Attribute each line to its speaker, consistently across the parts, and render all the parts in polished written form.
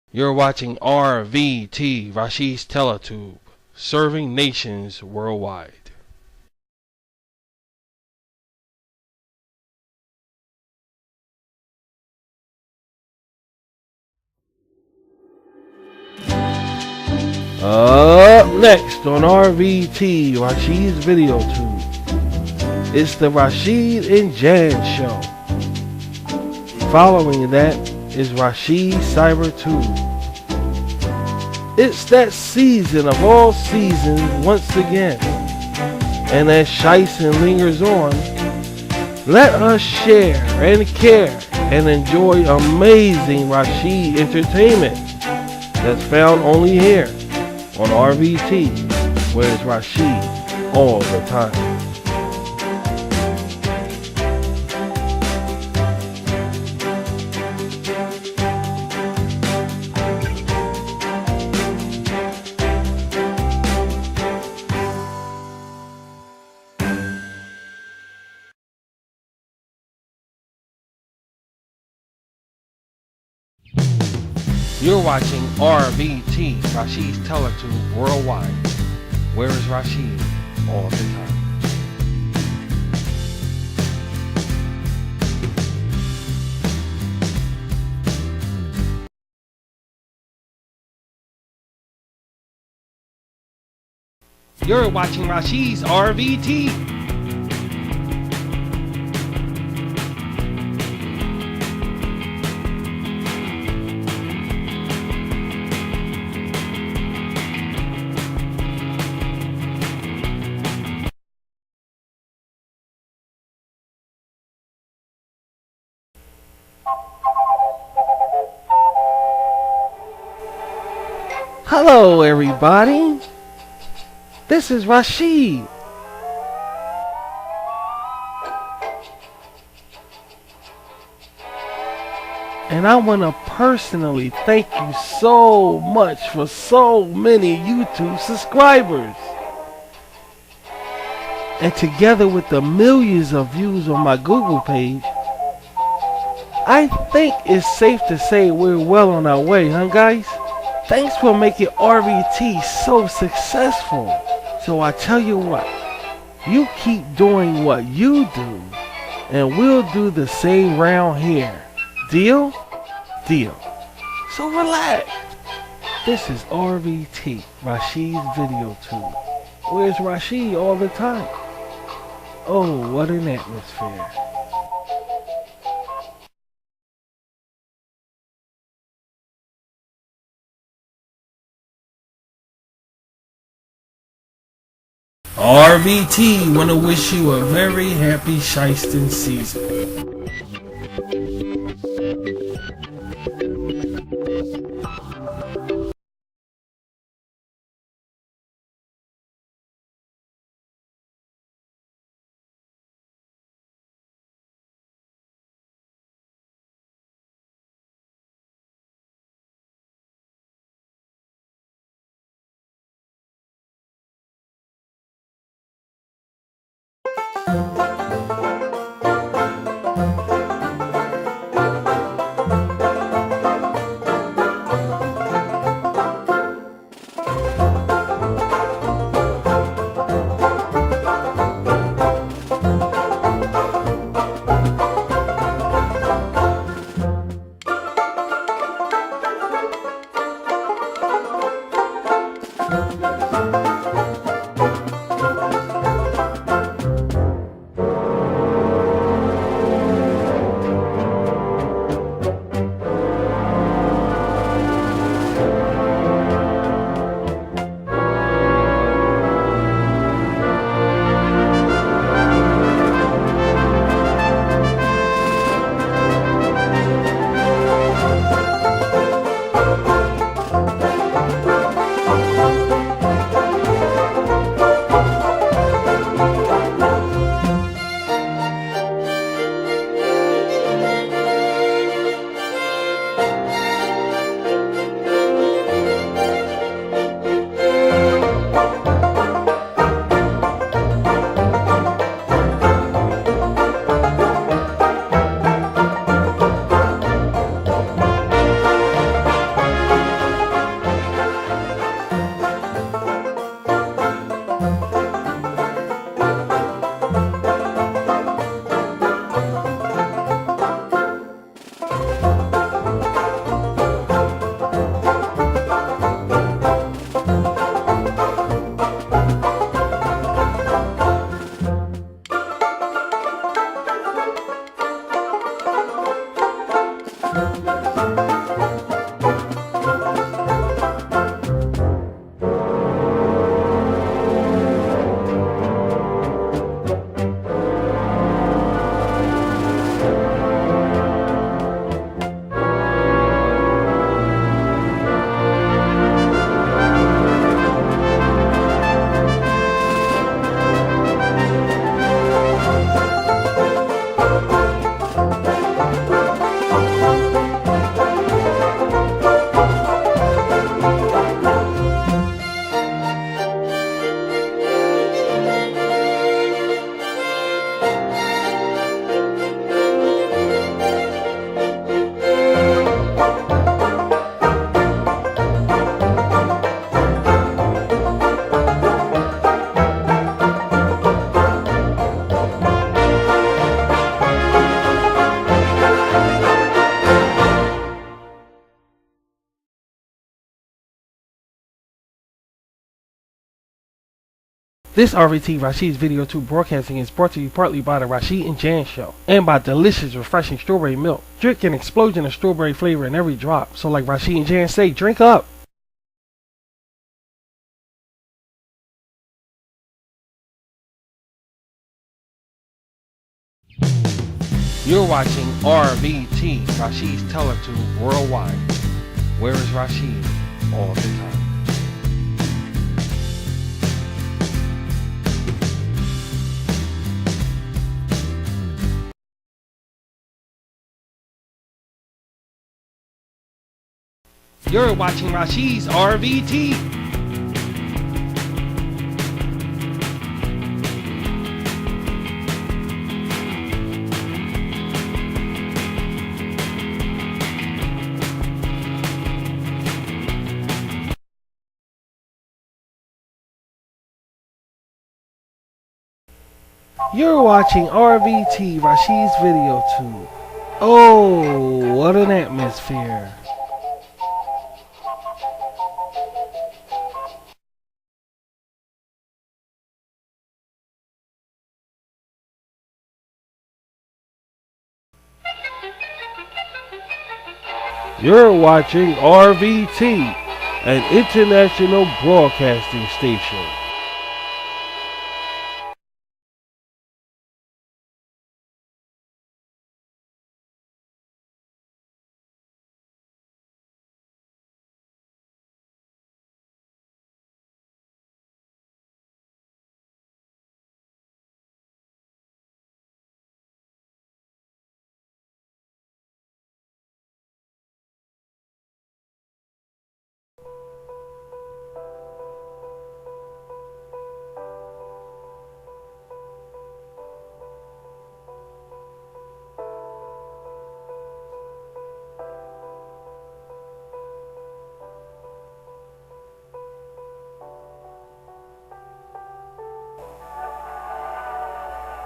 Speaker 1: You're watching RVT, Rashid's Teletube, serving nations worldwide. Up next on RVT, Rashid's Video Tube, it's the Rashid and Jan Show. Following that is Rashid Cyber Tube. It's that season of all seasons once again. And as Shysun lingers on, let us share and care and enjoy amazing Rashid entertainment that's found only here on RVT, where it's Rashid all the time. You're watching RVT, Rashid's Teletube worldwide. Where is Rashid all the time? You're watching Rashid's RVT. Hello everybody, this is Rashid. And I want to personally thank you so much for so many YouTube subscribers. And together with the millions of views on my Google page, I think it's safe to say we're well on our way, huh guys? Thanks for making RVT so successful. So I tell you what, you keep doing what you do, and we'll do the same round here. Deal? Deal. So relax. This is RVT, Rashid's Video Tube. Where's Rashid all the time? Oh, what an atmosphere. RVT want to wish you a very happy Shysun season. This RVT Rashid's Video 2 broadcasting is brought to you partly by the Rashid and Jan Show and by delicious, refreshing strawberry milk. Drink an explosion of strawberry flavor in every drop. So like Rashid and Jan say, drink up. You're watching RVT, Rashid's Teletube Worldwide. Where is Rashid all the time? You're watching Rashid's RVT. You're watching RVT, Rashid's Video 2. Oh, what an atmosphere. You're watching RVT, an international broadcasting station.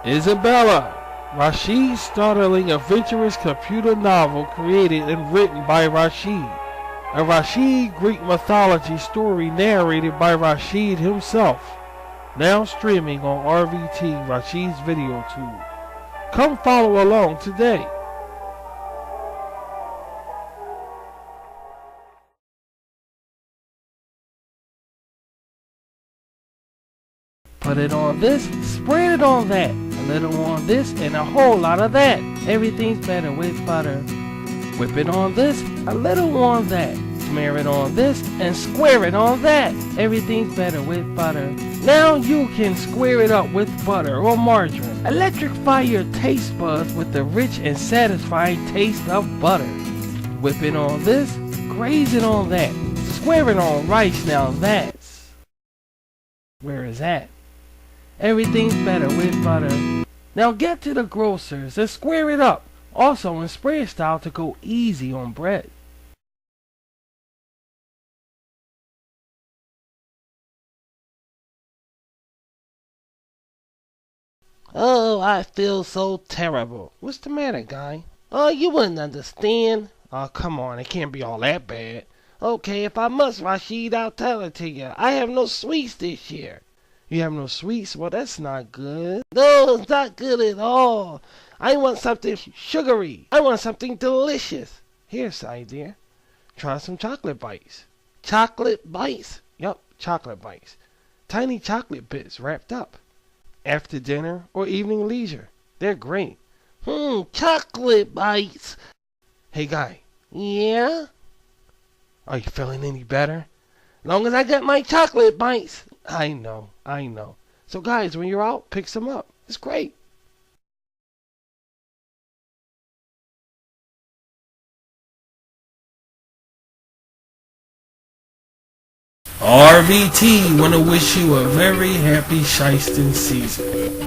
Speaker 1: Isabella, Rashid's startling adventurous computer novel created and written by Rashid. A Rashid Greek mythology story narrated by Rashid himself. Now streaming on RVT, Rashid's Video 2. Come follow along today. Put it on this, spread it on that. A little on this and a whole lot of that. Everything's better with butter. Whip it on this, a little on that. Smear it on this and square it on that. Everything's better with butter. Now you can square it up with butter or margarine. Electrify your taste buds with the rich and satisfying taste of butter. Whip it on this, graze it on that. Square it on rice, now that's where is that? Everything's better with butter. Now get to the grocers and square it up. Also in spread style to go easy on bread. Oh, I feel so terrible. What's the matter, guy? Oh, you wouldn't understand. Oh, come on, it can't be all that bad. Okay, if I must, Rashid, I'll tell it to you. I have no sweets this year. You have no sweets? Well, that's not good. No, it's not good at all. I want something sugary. I want something delicious. Here's the idea. Try some chocolate bites. Chocolate bites? Yup, chocolate bites. Tiny chocolate bits wrapped up. After dinner or evening leisure. They're great. Chocolate bites. Hey, guy. Yeah? Are you feeling any better? Long as I get my chocolate bites. I know. So guys, when you're out, pick some up. It's great. RVT want to wish you a very happy Shysun season.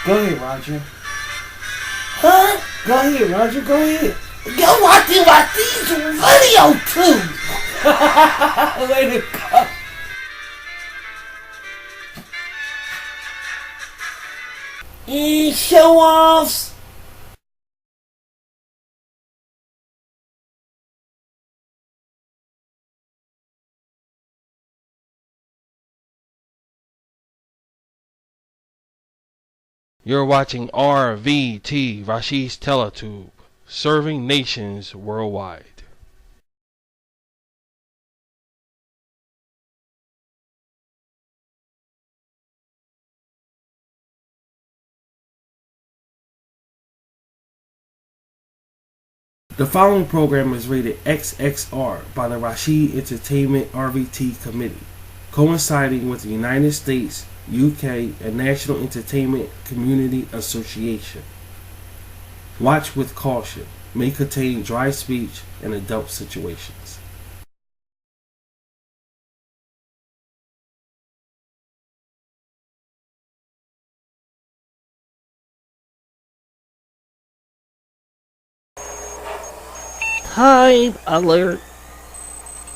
Speaker 1: Go ahead, Roger.
Speaker 2: Huh?
Speaker 1: Go ahead, Roger. Go ahead.
Speaker 2: You're watching Rashid's Video 2.
Speaker 1: Way to go.
Speaker 2: Show offs.
Speaker 1: You're watching RVT, Rashid's Teletube, serving nations worldwide. The following program is rated XXR by the Rashid Entertainment RVT Committee, coinciding with the United States, UK, and National Entertainment Community Association. Watch with caution. May contain dry speech and adult situations. Time alert.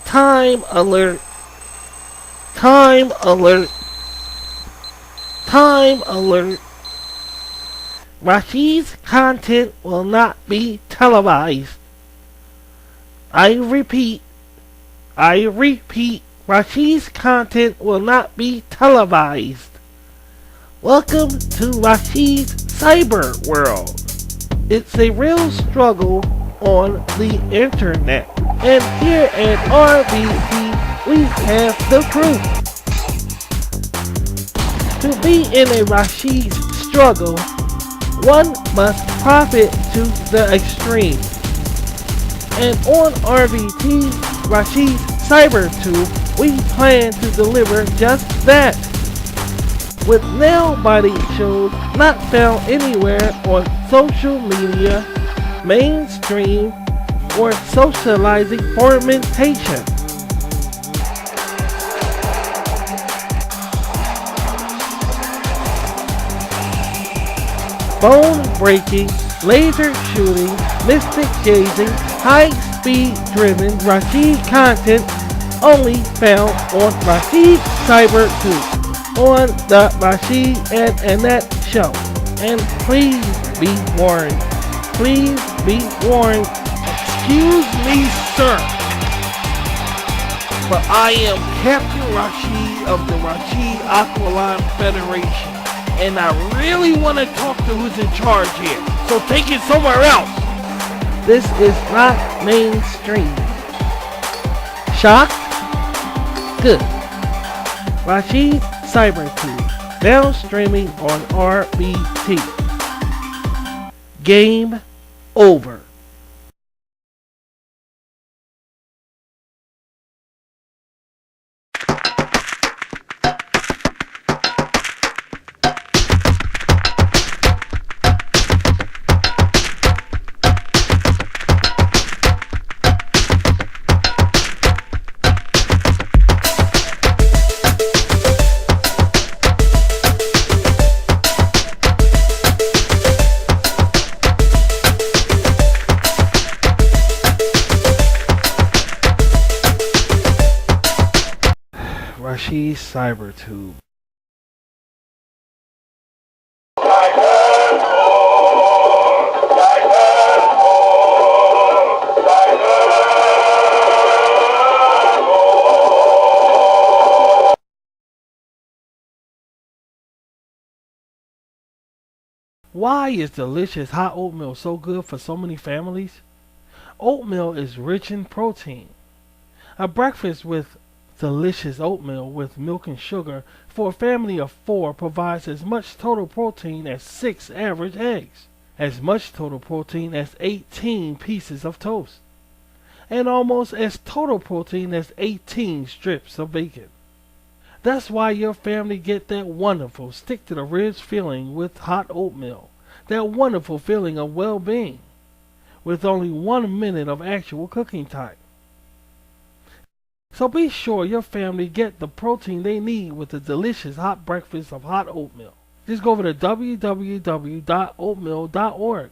Speaker 1: Time alert. Time alert. Time alert. Rashid's content will not be televised. I repeat, Rashid's content will not be televised. Welcome to Rashid's cyber world. It's a real struggle on the internet. And here at RBT, we have the truth. To be in a Rashid struggle, one must profit to the extreme. And on RBT, Rashid's CyberTube, we plan to deliver just that. With nail-biting shows not found anywhere on social media, mainstream, or socializing fermentation. Bone-breaking, laser shooting, mystic gazing, high-speed driven Rashid content only found on Rashid CyberTube on the Rashid and Annette show. And please be warned. Please be warned. Excuse me, sir, but I am Captain Rashid of the Rashid Aqualine Federation, and I really want to talk to who's in charge here, so take it somewhere else. This is not mainstream. Shocked? Good. Rashid CyberTube, now streaming on RBT. Game over. Rashid CyberTube. Why is delicious hot oatmeal so good for so many families? Oatmeal is rich in protein. A breakfast with delicious oatmeal with milk and sugar for a family of 4 provides as much total protein as 6 average eggs, as much total protein as 18 pieces of toast, and almost as total protein as 18 strips of bacon. That's why your family get that wonderful stick to the ribs feeling with hot oatmeal, that wonderful feeling of well-being, with only 1 minute of actual cooking time. So be sure your family get the protein they need with the delicious hot breakfast of hot oatmeal. Just go over to www.oatmeal.org.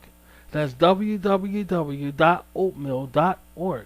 Speaker 1: That's www.oatmeal.org.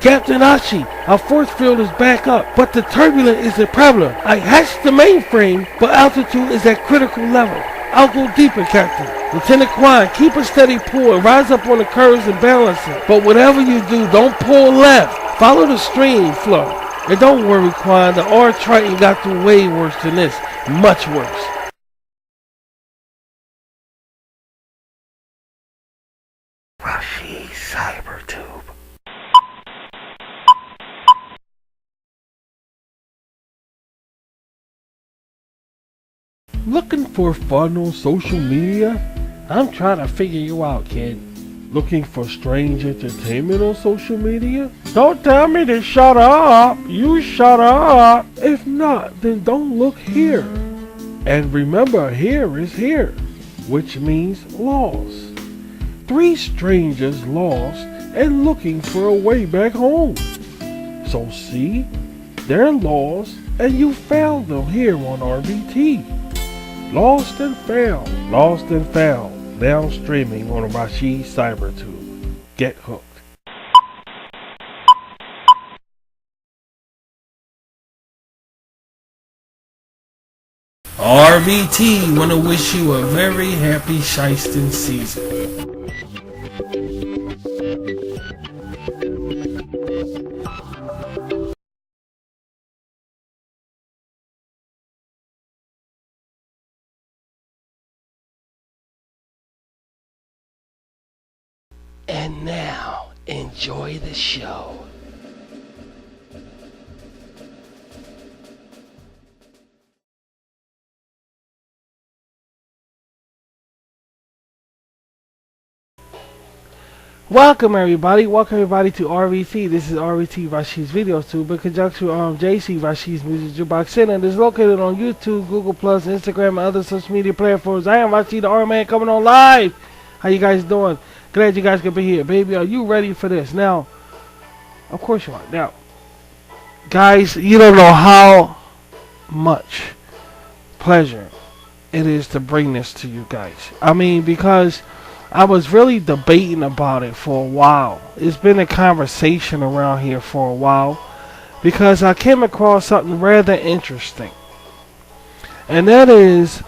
Speaker 1: Captain Ashi, our force field is back up, but the turbulence is a problem. I hatched the mainframe, but altitude is at critical level. I'll go deeper, Captain. Lieutenant Quan, keep a steady pull and rise up on the curves and balance it. But whatever you do, don't pull left. Follow the stream flow. And don't worry, Quan, the R Triton got through way worse than this. Much worse. Rashi Cybertube. Looking for fun on social media? I'm trying to figure you out, kid. Looking for strange entertainment on social media? Don't tell me to shut up! You shut up! If not, then don't look here. And remember, here is here, which means lost. 3 strangers lost and looking for a way back home. So see, they're lost and you found them here on RBT. Lost and found, lost and found, now streaming on Rashi Cybertube. Get hooked. RBT wanna wish you a very happy Shysun season. And now, enjoy the show. Welcome everybody to RVT. This is RVT Rashi's Videos Tube in conjunction with JC Rashi's Music Jukebox Center. It is located on YouTube, Google+, Instagram, and other social media platforms. I am Rashi the R-Man coming on live. How you guys doing? Glad you guys could be here. Baby, are you ready for this? Now, of course you are. Now, guys, you don't know how much pleasure it is to bring this to you guys. I mean, because I was really debating about it for a while. It's been a conversation around here for a while because I came across something rather interesting. And that is,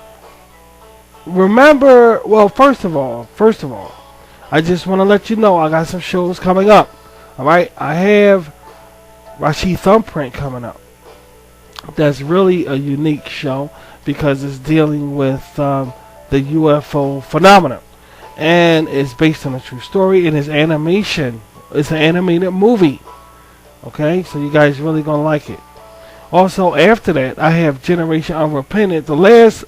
Speaker 1: remember, well, first of all, I just want to let you know I got some shows coming up. Alright, I have Rashi Thumbprint coming up. That's really a unique show because it's dealing with the UFO phenomenon. And it's based on a true story. And it's animation. It's an animated movie. Okay, so you guys really gonna like it. Also, after that, I have Generation Unrepentant, the last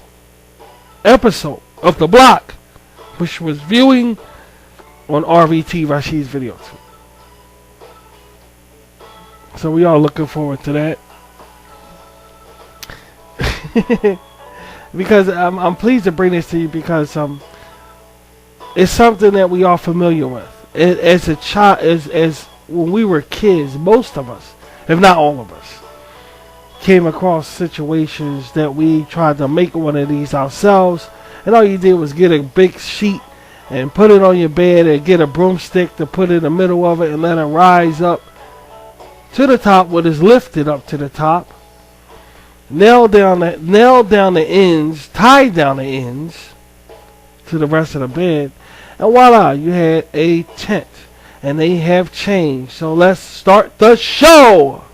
Speaker 1: episode of the block, which was viewing on RVT Rashi's Videos. So we are looking forward to that. Because I'm pleased to bring this to you because it's something that we are familiar with. As a child, as when we were kids, most of us, if not all of us, came across situations that we tried to make one of these ourselves, and all you did was get a big sheet and put it on your bed and get a broomstick to put in the middle of it and let it rise up to the top, what is lifted up to the top. Nail down the ends, tie down the ends to the rest of the bed, and voila, you had a tent. And they have changed. So let's start the show.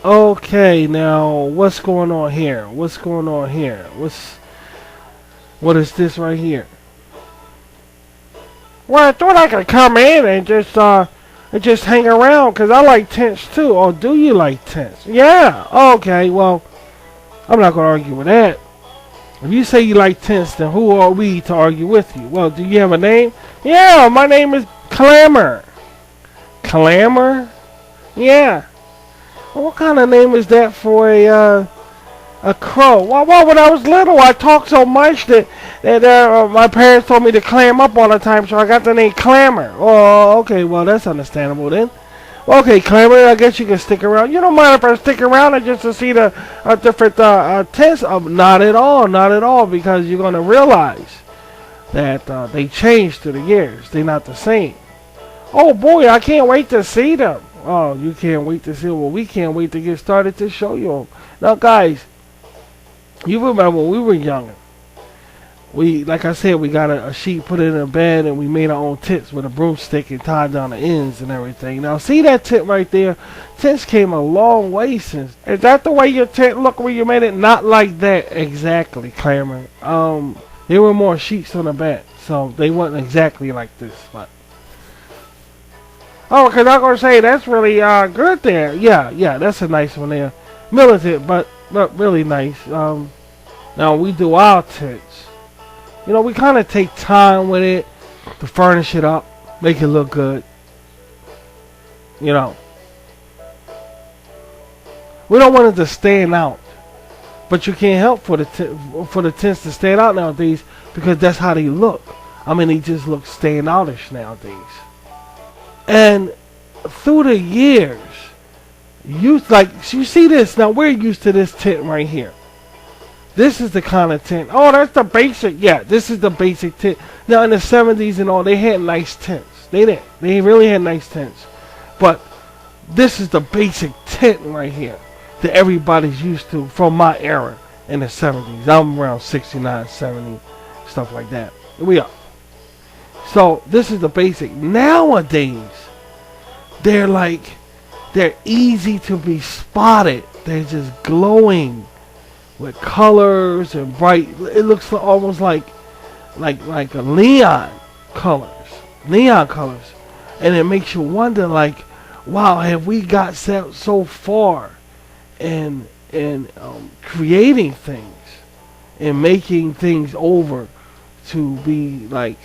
Speaker 1: Okay, now what's going on here? What is this right here? Well, I thought I could come in and just hang around because I like tents too. Oh, do you like tents? Yeah. Okay. Well, I'm not gonna argue with that. If you say you like tents, then who are we to argue with you? Well, do you have a name? Yeah, my name is Clamor. Clamor? Yeah. Well, what kind of name is that for a A crow. Well, when I was little, I talked so much that my parents told me to clam up all the time, so I got the name Clamor. Oh, okay. Well, that's understandable then. Okay, Clamor, I guess you can stick around. You don't mind if I stick around and just to see the different tests? Not at all, not at all, because you're going to realize that they changed through the years. They're not the same. Oh boy, I can't wait to see them. Oh, you can't wait to see them. Well, we can't wait to get started to show you them. Now, guys, you remember when we were younger, like I said, we got a sheet, put it in a bed, and we made our own tents with a broomstick and tied down the ends and everything. Now, see that tent right there? Tents came a long way since. Is that the way your tent looked when you made it? Not like that exactly, Clamor. There were more sheets on the bed, so they weren't exactly like this, but. Oh, because I'm going to say that's really good there. Yeah, that's a nice one there. Militant, but really nice. Now, we do our tents. You know, we kind of take time with it to furnish it up, make it look good. You know. We don't want it to stand out. But you can't help for the tents to stand out nowadays because that's how they look. I mean, they just look standoutish nowadays. And through the years, you see this. Now, we're used to this tent right here. This is the kind of tent. Oh, that's the basic. Yeah, this is the basic tent. Now, in the 70s and all, they had nice tents. They did. They really had nice tents. But this is the basic tent right here that everybody's used to from my era in the 70s. I'm around 69, 70, stuff like that. Here we are. So, this is the basic. Nowadays, they're easy to be spotted. They're just glowing with colors and bright. It looks almost like a neon colors, and it makes you wonder, like, wow, have we got so far in creating things and making things over to be like,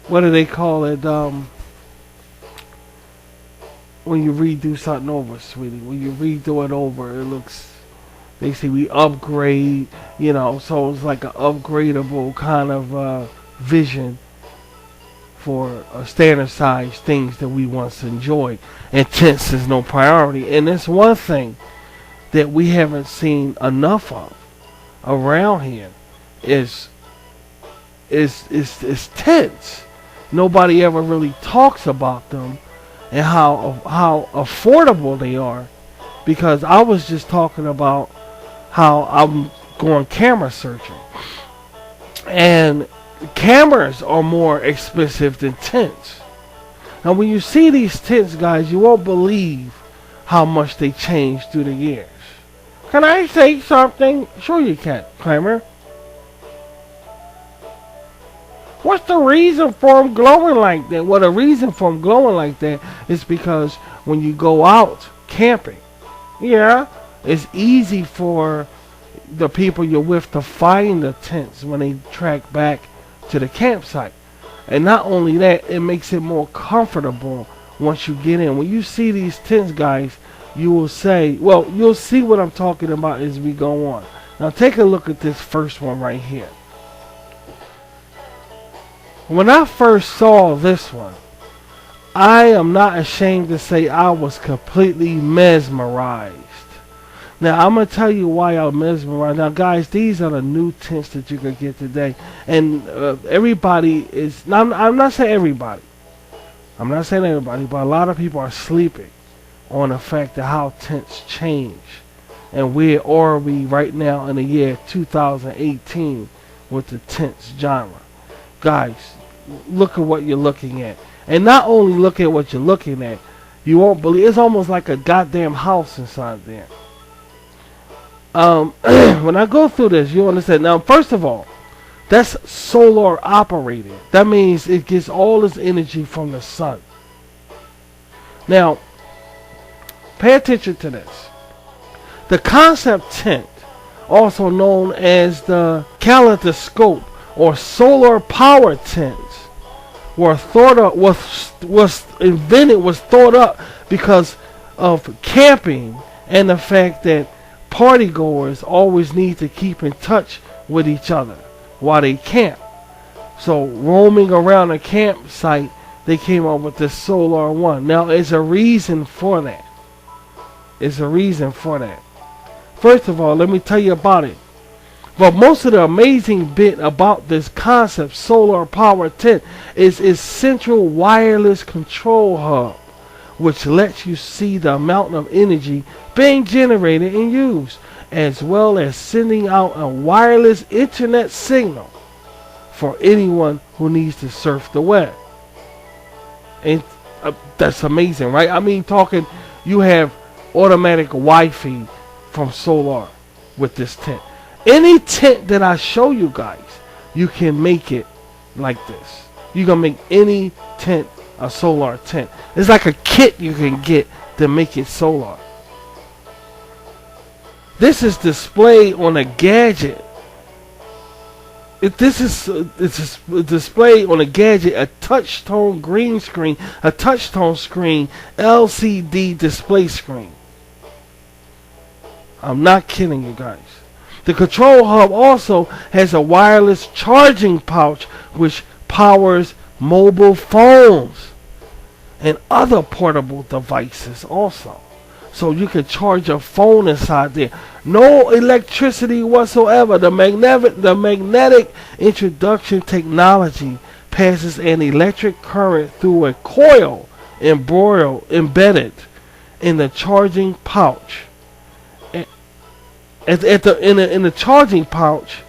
Speaker 1: what do they call it? When you redo something over, sweetie. When you redo it over, it looks. They say we upgrade, you know. So it's like an upgradable kind of vision for standard-sized things that we once enjoyed. And tents is no priority. And it's one thing that we haven't seen enough of around here is tents. Nobody ever really talks about them and how affordable they are, because I was just talking about how I'm going camera searching, and cameras are more expensive than tents. Now, when you see these tents, guys, you won't believe how much they changed through the years. Can I say something? Sure you can, Clamor. What's the reason for them glowing like that? Well, the reason for them glowing like that is because when you go out camping, yeah, it's easy for the people you're with to find the tents when they track back to the campsite. And not only that, it makes it more comfortable once you get in. When you see these tents, guys, you will say, well, you'll see what I'm talking about as we go on. Now, take a look at this first one right here. When I first saw this one, I am not ashamed to say I was completely mesmerized. Now, I'm going to tell you why I'm mesmerized. Now, guys, these are the new tents that you can get today. And everybody is, now, I'm not saying everybody. I'm not saying everybody, but a lot of people are sleeping on the fact that how tents change. And where are we right now in the year 2018 with the tents genre. Guys, look at what you're looking at. And not only look at what you're looking at, you won't believe, it's almost like a goddamn house inside there. When I go through this, you understand. Now, first of all, that's solar operated. That means it gets all its energy from the sun. Now, pay attention to this. The concept tent, also known as the kaleidoscope or solar power tents, was thought up because of camping and the fact that partygoers always need to keep in touch with each other while they camp. So roaming around a campsite, they came up with the Solar One. Now, there's a reason for that. It's a reason for that. First of all, let me tell you about it. But most of the amazing bit about this concept, solar power tent, is its central wireless control hub, which lets you see the amount of energy being generated and used, as well as sending out a wireless internet signal for anyone who needs to surf the web. And that's amazing, right? I mean, talking, you have automatic Wi-Fi from solar with this tent. Any tent that I show you guys, you can make it like this. You can make any tent a solar tent. It's like a kit you can get to make it solar. This is displayed on a gadget. This is displayed on a gadget, a touch-tone green screen, a touch-tone screen, LCD display screen. I'm not kidding you guys. The control hub also has a wireless charging pouch which powers mobile phones and other portable devices also. So you can charge your phone inside there. No electricity whatsoever. The magnetic introduction technology passes an electric current through a coil embedded in the charging pouch. In the charging pouch,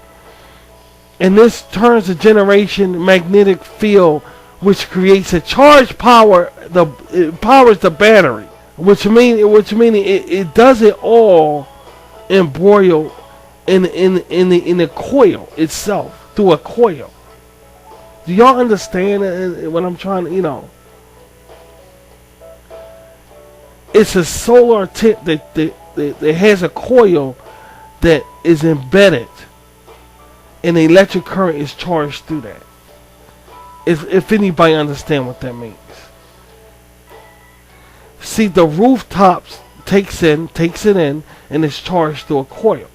Speaker 1: and this turns the generation magnetic field, which creates a charge power. It powers the battery, which means it does it all embroiled in the coil itself, through a coil. Do y'all understand what I'm trying to? It's a solar tent that has a coil that is embedded, and the electric current is charged through that. If anybody understand what that means. See, the rooftops takes it in, and it's charged through a coil,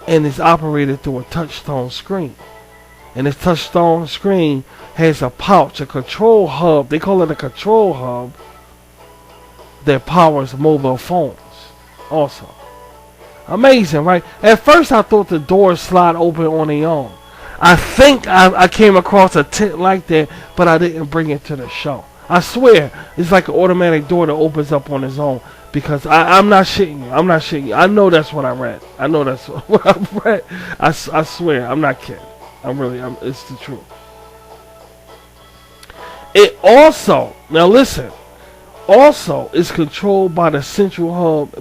Speaker 1: and it's operated through a touch-tone screen. And this touch-tone screen has a pouch, a control hub. They call it a control hub that powers mobile phones also. Amazing, right? At first I thought the doors slide open on their own. I think I came across a tent like that, but I didn't bring it to the show. I swear, it's like an automatic door that opens up on its own, because I'm not shitting you. I'm not shitting you. I know that's what I read. I know that's what I read. I swear, I'm not kidding. It's the truth. It also, now listen, also is controlled by the central hub.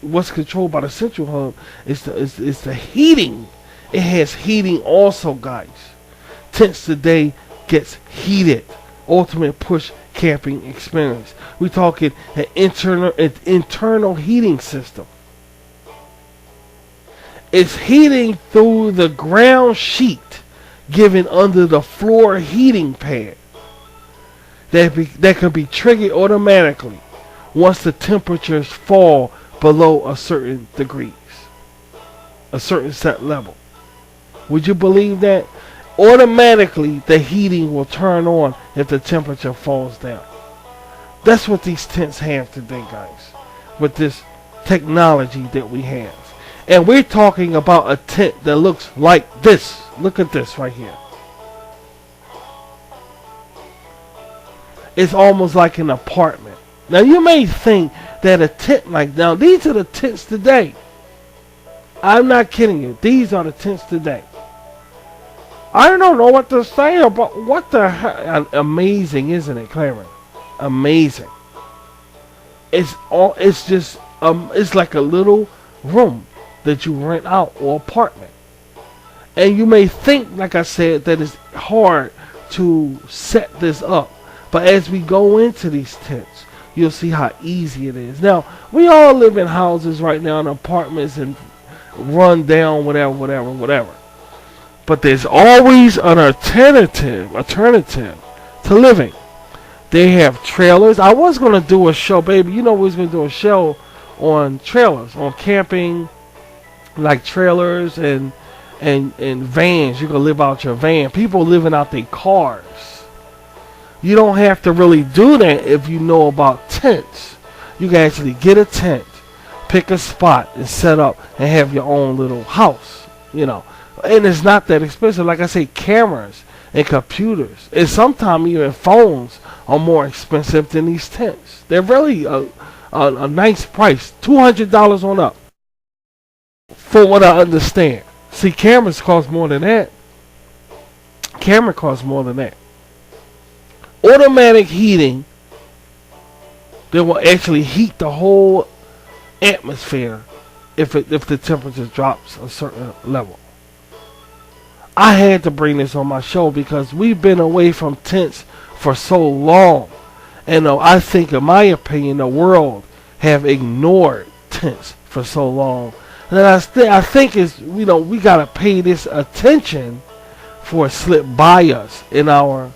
Speaker 1: What's controlled by the central hub is the heating. It has heating also, guys. Tents today gets heated. Ultimate push camping experience. We're talking an internal heating system. It's heating through the ground sheet given under the floor heating pad that can be triggered automatically once the temperatures fall below a certain degrees, a certain set level. Would you believe that? Automatically the heating will turn on if the temperature falls down. That's what these tents have today, guys, with this technology that we have. And we're talking about a tent that looks like this. Look at this right here. It's almost like an apartment. Now you may think that a tent like, now these are the tents today. I'm not kidding you. These are the tents today. I don't know what to say about what the hell. Amazing, isn't it, Clarence? Amazing. It's just it's like a little room that you rent out, or apartment. And you may think, like I said, that it's hard to set this up. But as we go into these tents, you'll see how easy it is. Now, we all live in houses right now, in apartments, and run down, whatever. But there's always an alternative to living. They have trailers. I was going to do a show, baby. You know we was going to do a show on trailers, on camping, like trailers and vans. You can live out your van. People living out their cars. You don't have to really do that if you know about tents. You can actually get a tent, pick a spot, and set up and have your own little house. And it's not that expensive. Like I say, cameras and computers, and sometimes even phones are more expensive than these tents. They're really a nice price, $200 on up, for what I understand. See, cameras cost more than that. Camera costs more than that. Automatic heating, they will actually heat the whole atmosphere if the temperature drops a certain level. I had to bring this on my show because we've been away from tents for so long, and I think, in my opinion, the world have ignored tents for so long. And I think it's, we gotta pay this attention for it slipped by us in our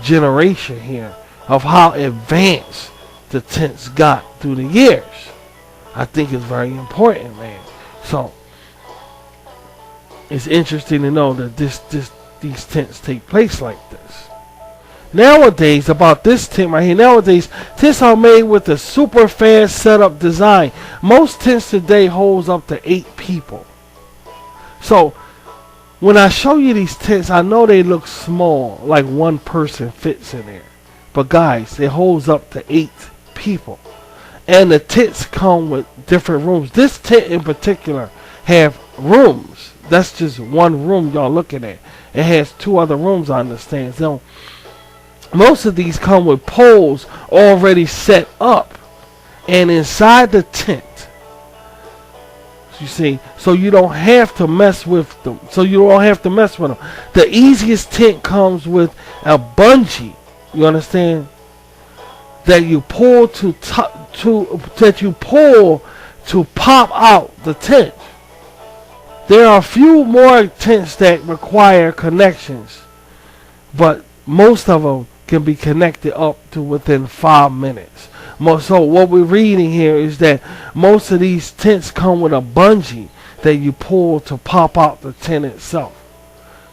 Speaker 1: generation here of how advanced the tents got through the years. I think it's very important, man. So it's interesting to know that these tents take place like this. Nowadays, about this tent right here, nowadays tents are made with a super fast setup design. Most tents today holds up to 8 people. So when I show you these tents, I know they look small, like one person fits in there. But guys, it holds up to 8 people. And the tents come with different rooms. This tent in particular have rooms. That's just one room y'all looking at. It has 2 other rooms, I understand. So most of these come with poles already set up and inside the tent. You see, so you don't have to mess with them. The easiest tent comes with a bungee. You understand? That you pull to pop out the tent. There are a few more tents that require connections, but most of them can be connected up to within 5 minutes. So what we're reading here is that most of these tents come with a bungee that you pull to pop out the tent itself.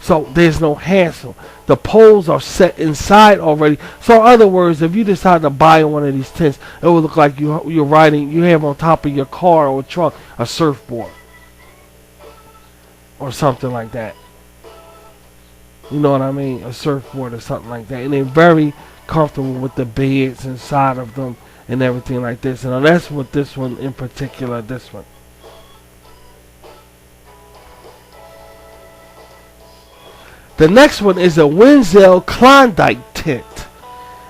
Speaker 1: So there's no hassle. The poles are set inside already. So in other words, if you decide to buy one of these tents, it will look like you have on top of your car or truck a surfboard or something like that. You know what I mean? A surfboard or something like that. And they're very comfortable with the beds inside of them and everything like this. And that's what this one in particular, this one. The next one is a Wenzel Klondike tent.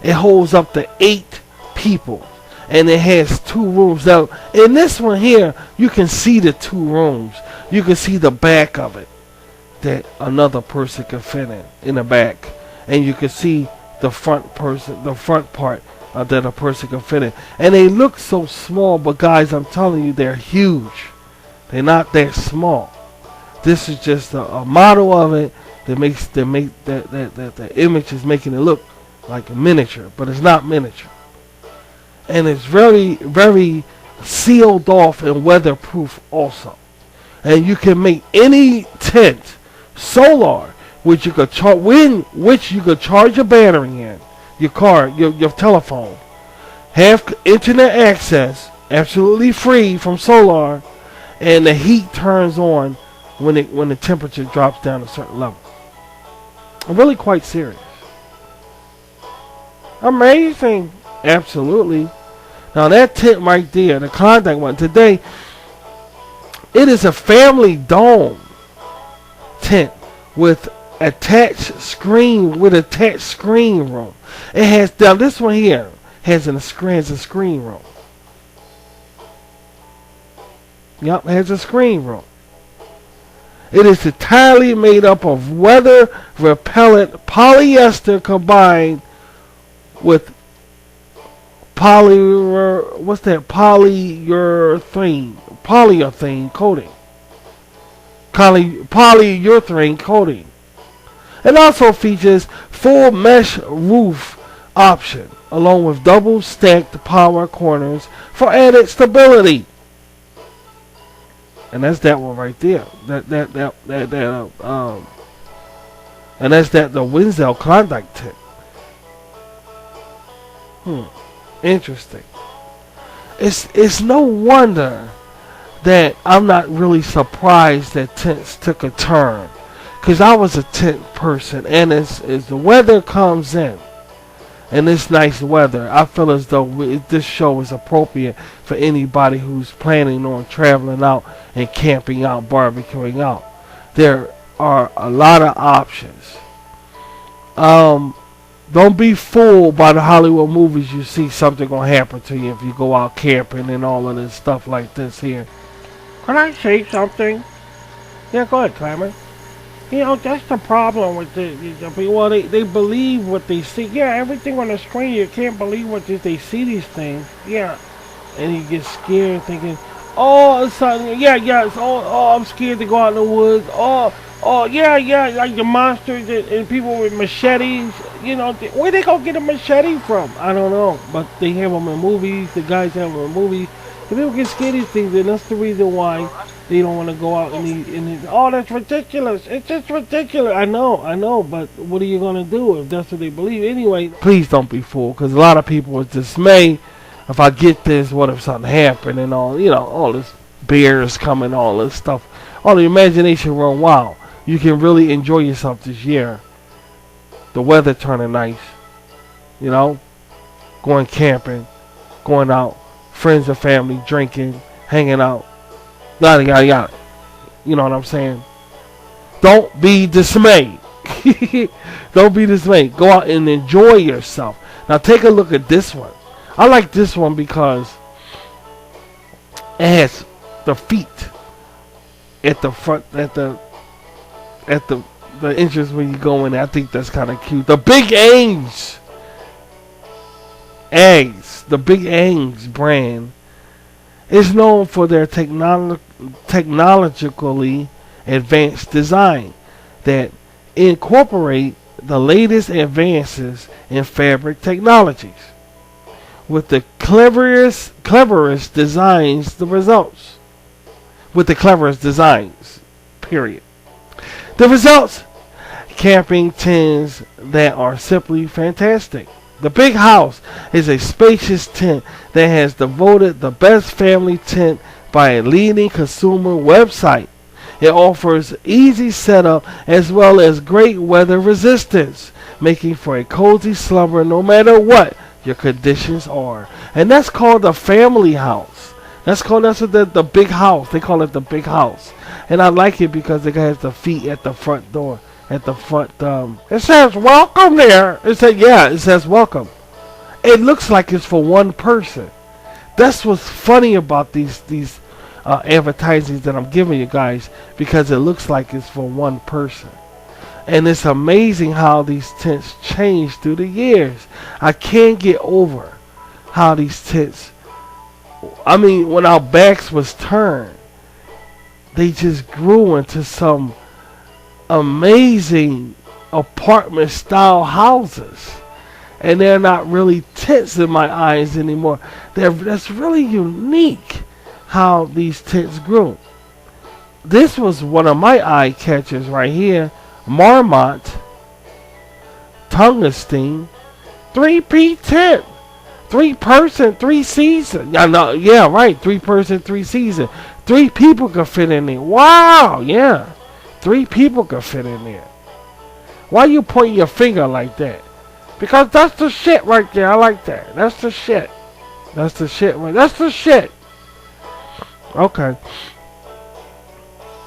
Speaker 1: It holds up to 8 people. And it has 2 rooms. Now, in this one here, you can see the 2 rooms. You can see the back of it that another person can fit in the back. And you can see the front part that a person can fit in. And they look so small, but guys, I'm telling you, they're huge. They're not that small. This is just a model of it that makes the image is making it look like a miniature, but it's not miniature. And it's very, very sealed off and weatherproof also. And you can make any tent solar, which you could charge your battery in, your car, your telephone, have internet access, absolutely free from solar, and the heat turns on when the temperature drops down a certain level. I'm really quite serious. Amazing. Absolutely. Now that tent right there, the Klondike one, today, it is a family dome tent with attached screen room. It has, now this one here has a screen room. Yep, it has a screen room. It is entirely made up of weather-repellent polyester combined with polyurethane coating. Polyurethane coating. It also features full mesh roof option, along with double stacked power corners for added stability. And that's that one right there. And that's that the Wenzel Klondike tent. Interesting. It's no wonder that I'm not really surprised that tents took a turn, because I was a tent person, and as the weather comes in, and this nice weather, I feel as though this show is appropriate for anybody who's planning on traveling out and camping out, barbecuing out. There are a lot of options. Don't be fooled by the Hollywood movies. You see something gonna happen to you if you go out camping and all of this stuff like this here. Can I say something? Yeah, go ahead, Clement. You know, that's the problem with the people. Well, they believe what they see. Yeah, everything on the screen, you can't believe what they see these things. Yeah. And you get scared thinking, oh, it's something. Yeah, it's, oh, I'm scared to go out in the woods. Oh, yeah, like the monsters and people with machetes. You know, where they gonna get a machete from? I don't know. But they have them in movies. The guys have them in movies. If people get scared of these things, then that's the reason why they don't want to go out and oh, that's ridiculous. It's just ridiculous. I know, but what are you going to do if that's what they believe? Anyway, please don't be fooled, because a lot of people are dismayed. If I get this, what if something happened and all, you know, all this bears coming, all this stuff. All the imagination run wild. You can really enjoy yourself this year. The weather turning nice, you know, going camping, going out, friends and family, drinking, hanging out. Yada, yada, yada. You know what I'm saying? Don't be dismayed. Don't be dismayed. Go out and enjoy yourself. Now take a look at this one. I like this one because it has the feet at the front, at the entrance when you go in. I think that's kind of cute. The Big Eggs, the Big Eggs brand is known for their technologically advanced design that incorporate the latest advances in fabric technologies. With the cleverest designs, the results. With the cleverest designs, period. The results, camping tents that are simply fantastic. The Big House is a spacious tent that has devoted the best family tent by a leading consumer website. It offers easy setup as well as great weather resistance, making for a cozy slumber no matter what your conditions are. And that's called the family house. That's what the Big House. They call it the Big House. And I like it because it has the feet at the front door. At the front, it says welcome there. It says welcome. It looks like it's for one person. That's what's funny about these advertisings that I'm giving you guys, because it looks like it's for one person. And it's amazing how these tents change through the years. I can't get over how these tents, I mean, when our backs was turned, they just grew into some amazing apartment style houses, and they're not really tents in my eyes anymore. That's really unique how these tents grew. This was one of my eye catchers right here. Marmot Tungsten 3P tent, 3-person, 3-season. Yeah, right, 3-person, 3-season. 3 people could fit in there. Wow, yeah. 3 people could fit in there. Why you pointing your finger like that? Because that's the shit right there. I like that. That's the shit. That's the shit. That's the shit. Okay.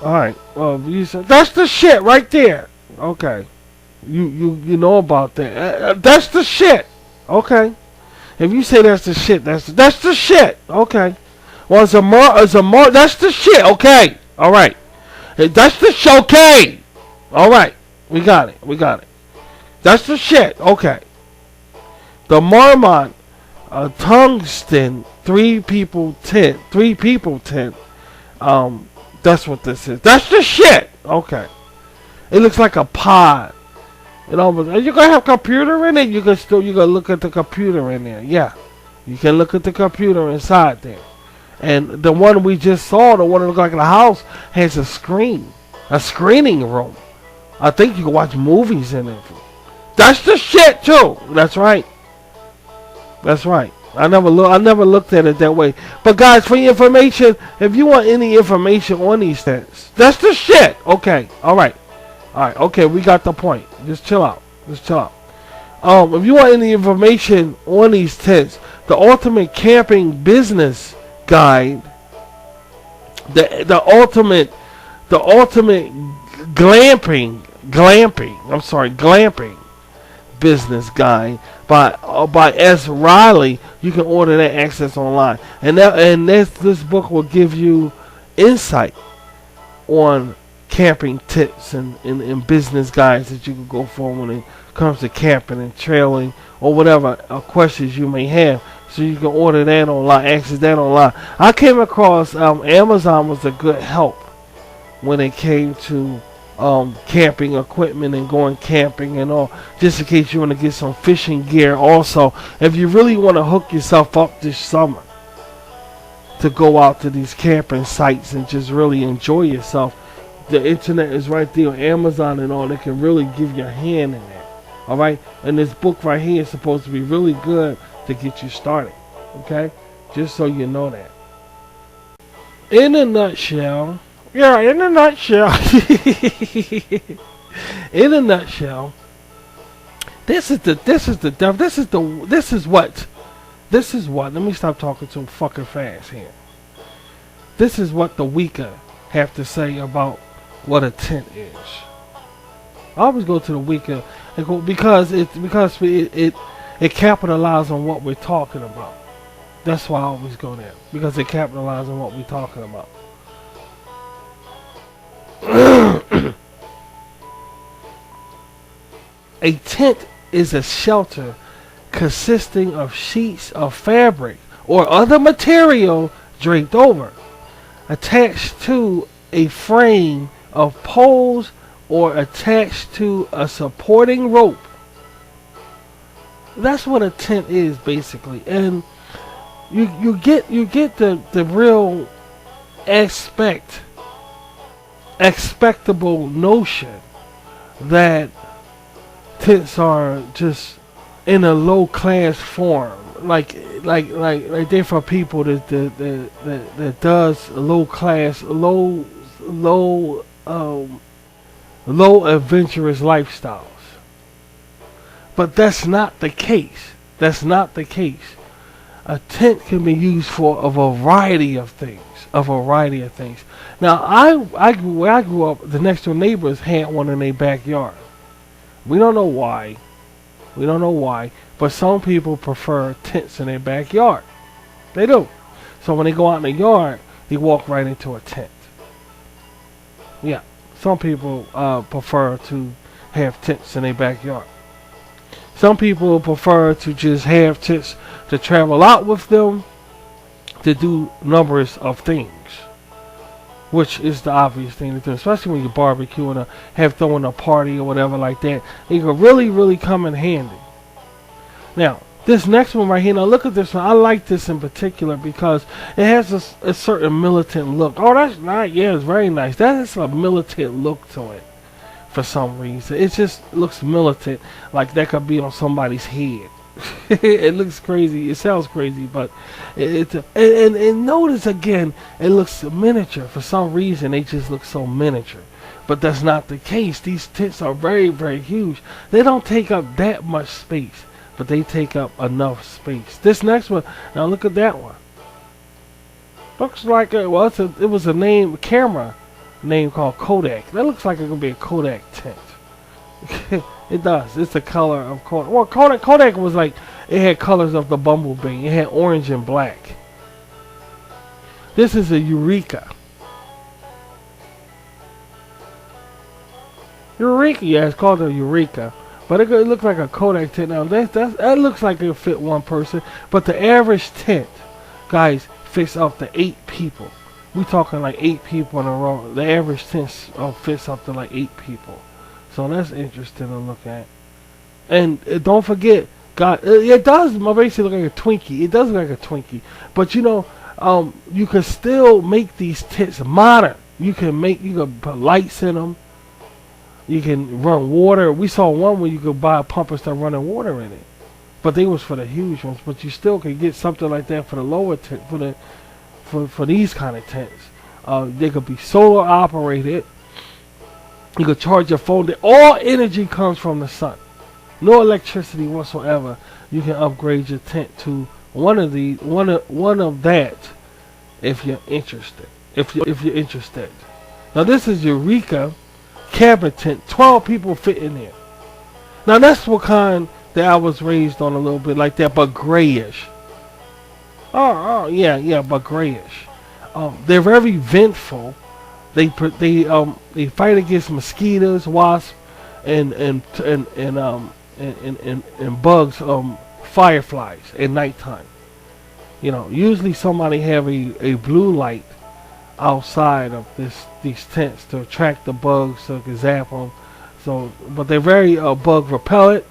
Speaker 1: Alright. Well, you said that's the shit right there. Okay. You know about that. That's the shit. Okay. If you say that's the shit, that's the shit. Okay. Well, it's a more. That's the shit. Okay. All right. That's the shit. Okay. All right. We got it. That's the shit. Okay. The Marmot Tungsten 3-people tent. 3-people tent. That's what this is. That's the shit. Okay. It looks like a pod. You know, you're gonna have a computer in it. You can look at the computer in there. Yeah. You can look at the computer inside there. And the one we just saw, the one that looked like a house, has a screening room. I think you can watch movies in it. That's the shit too. That's right. That's right. I never looked at it that way. But guys, for your information, if you want any information on these tents, that's the shit. Okay. All right. Okay. We got the point. Just chill out. If you want any information on these tents, the Ultimate Camping Business Guide, the ultimate glamping business guide by S. Riley. You can order that access online, and this book will give you insight on camping tips and business guides that you can go for when it comes to camping and trailing or whatever questions you may have. So you can order that online, access that online. I came across Amazon was a good help when it came to camping equipment and going camping and all. Just in case you want to get some fishing gear. Also, if you really want to hook yourself up this summer to go out to these camping sites and just really enjoy yourself, the internet is right there on Amazon and all. They can really give you a hand in that. All right, and this book right here is supposed to be really good to get you started. Okay, just so you know that. In a nutshell, in a nutshell, this is what. Let me stop talking too fucking fast here. This is what the weaker have to say about what a tent is. I always go to the weaker because it capitalizes on what we're talking about. That's why I always go there, because it capitalizes on what we're talking about. A tent is a shelter consisting of sheets of fabric or other material draped over, attached to a frame of poles or attached to a supporting rope. That's what a tent is basically, and you get the real expectable notion that tents are just in a low class form, like they're for people that does low class, low adventurous lifestyles. But that's not the case. A tent can be used for a variety of things. Now, where I grew up, the next door neighbors had one in their backyard. We don't know why, but some people prefer tents in their backyard. They do. So when they go out in the yard, they walk right into a tent. Yeah, some people prefer to have tents in their backyard. Some people prefer to just have tents to travel out with them to do numbers of things, which is the obvious thing to do, especially when you're barbecuing or throwing a party or whatever like that. It can really come in handy. Now, this next one right here, now look at this one. I like this in particular because it has a certain militant look. Oh, that's nice. Yeah, it's very nice. That is a militant look to it for some reason. It just looks militant, like that could be on somebody's head. It looks crazy. It sounds crazy, but and notice again, it looks miniature. For some reason, they just look so miniature. But that's not the case. These tents are very huge. They don't take up that much space, but they take up enough space. This next one, now look at that one. Looks like it was a camera name called Kodak. That looks like it could be a Kodak tent. It does. It's the color of Kodak. Well, Kodak was like, it had colors of the bumblebee. It had orange and black. This is a Eureka. Yeah, it's called a Eureka. But it looks like a Kodak tent. Now, that looks like it fit one person. But the average tent, guys, fits up to 8 people. We talking like 8 people in a row. The average tent fits up to like 8 people. So that's interesting to look at. And don't forget, God, it does basically look like a Twinkie. It does look like a Twinkie, but you can still make these tents modern. You can put lights in them. You can run water. We saw one where you could buy a pump and start running water in it, but they was for the huge ones. But you still can get something like that for the lower tent, for these kind of tents. They could be solar operated. You could charge your phone. All energy comes from the sun. No electricity whatsoever. You can upgrade your tent to one of that if you're interested. If you're interested. Now this is Eureka cabin tent. 12 people fit in there. Now that's what kind that I was raised on, a little bit like that, but grayish. Yeah, but grayish. They're very vengeful. They fight against mosquitoes, wasps, and bugs, fireflies at nighttime. Usually somebody have a blue light outside of these tents to attract the bugs so you can zap them. So, but they're very bug repellent,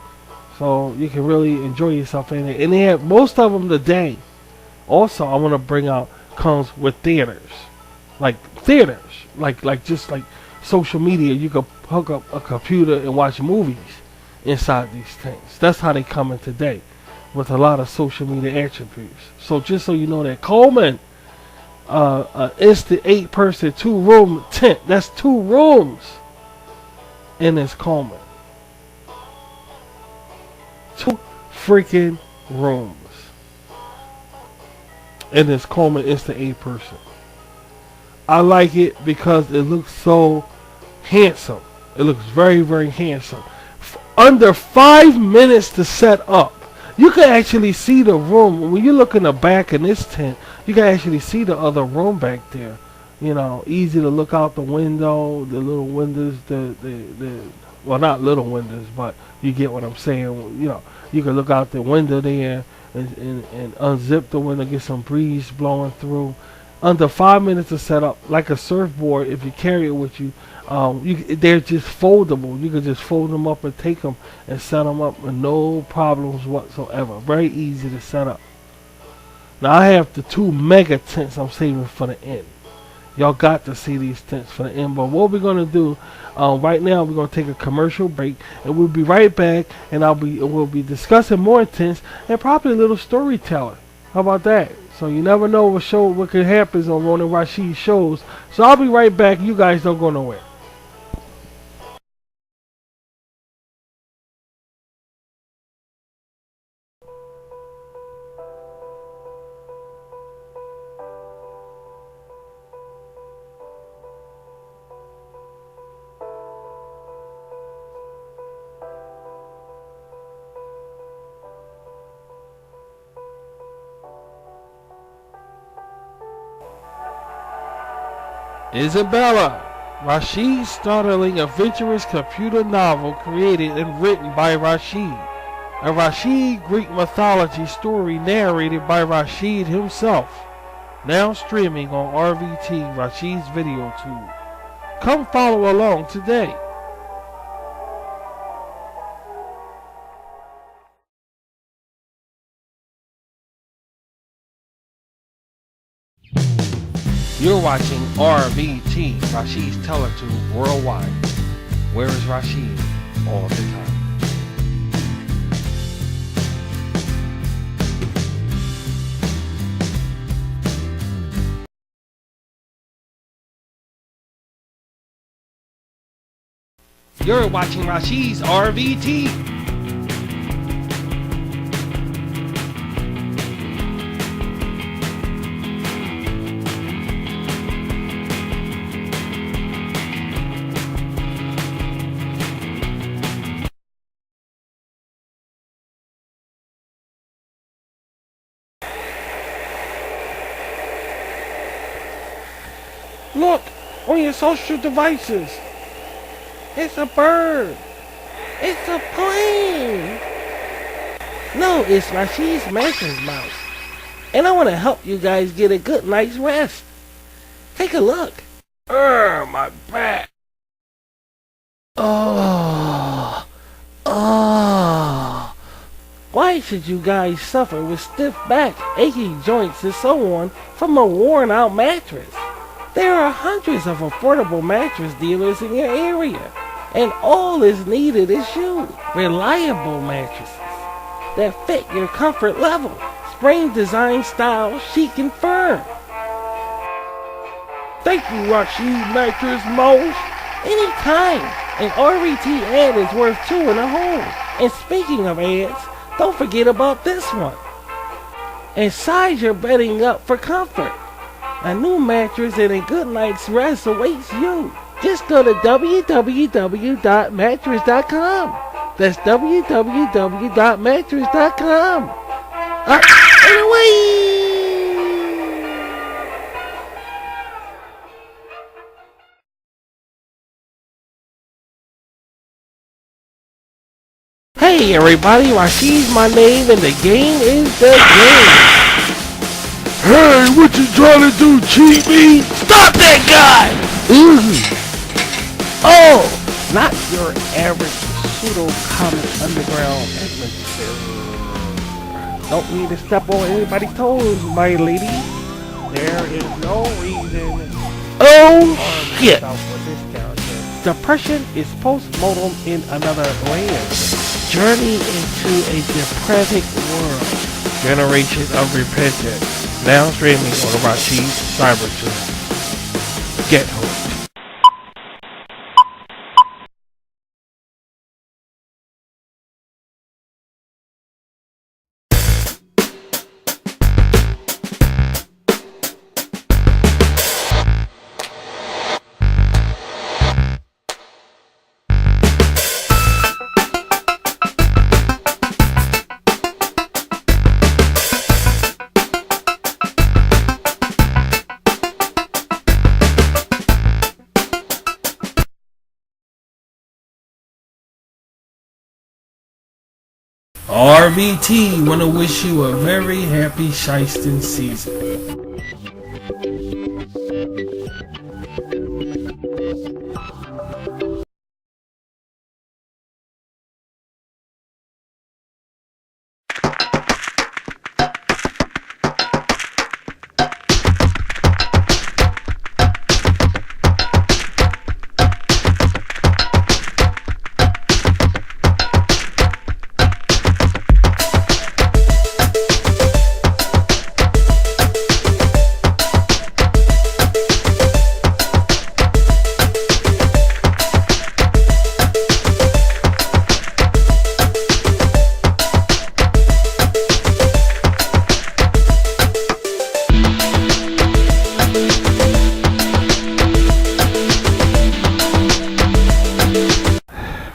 Speaker 1: so you can really enjoy yourself in it. And they have most of them today. Also, I want to bring out comes with theaters, like just like social media. You can hook up a computer and watch movies inside these tents. That's how they come in today, with a lot of social media attributes. So just so you know that Coleman, instant 8-person 2-room tent. That's 2 rooms in this Coleman. 2 freaking rooms in this Coleman instant 8-person. I like it because it looks so handsome. It looks very, very handsome. Under 5 minutes to set up. You can actually see the room. When you look in the back in this tent, you can actually see the other room back there. Easy to look out the window, the little windows, well, not little windows, but you get what I'm saying. You can look out the window there and unzip the window, get some breeze blowing through. Under 5 minutes to set up, like a surfboard. If you carry it with you, they're just foldable. You can just fold them up and take them and set them up with no problems whatsoever. Very easy to set up. Now I have the 2 mega tents I'm saving for the end. Y'all got to see these tents for the end. But what we're gonna do right now, we're gonna take a commercial break, and we'll be right back. And we'll be discussing more tents and probably a little storytelling. How about that? So you never know what could happen on one of Rashid's shows. So I'll be right back. You guys don't go nowhere. Isabella, Rashid's startling, adventurous computer novel created and written by Rashid. A Rashid Greek mythology story narrated by Rashid himself. Now streaming on RVT, Rashid's video tube. Come follow along today. You're watching RVT, Rashid's Teletube Worldwide. Where is Rashid all the time? You're watching Rashid's RVT. Look on your social devices. It's a bird. It's a plane. No, it's Rashid's Mansion's mouse. And I want to help you guys get a good night's rest. Take a look. My back. Oh. Why should you guys suffer with stiff back, achy joints, and so on from a worn out mattress? There are hundreds of affordable mattress dealers in your area, and all is needed is you. Reliable mattresses that fit your comfort level. Spring design style, chic and firm. Thank you, Rashid Mattress Mouse. Anytime. An RVT ad is worth two in a home. And speaking of ads, don't forget about this one. And size your bedding up for comfort. A new mattress and a good night's rest awaits you. Just go to www.mattress.com. That's www.mattress.com. Anyway. Hey everybody, Rashid's my name and the game is the game.
Speaker 3: Hey, what you trying to do, cheat me?
Speaker 1: Stop that guy! Oh, not your average pseudo-comic underground atmosphere. Don't need to step on anybody's toes, my lady. There is no reason. Oh shit! Depression is post-mortem in another land. Journey into a depraved world. Generation of repentance. Now streaming on the Rashid Cybertube. Get hooked. RVT wanna wish you a very happy Shysun season.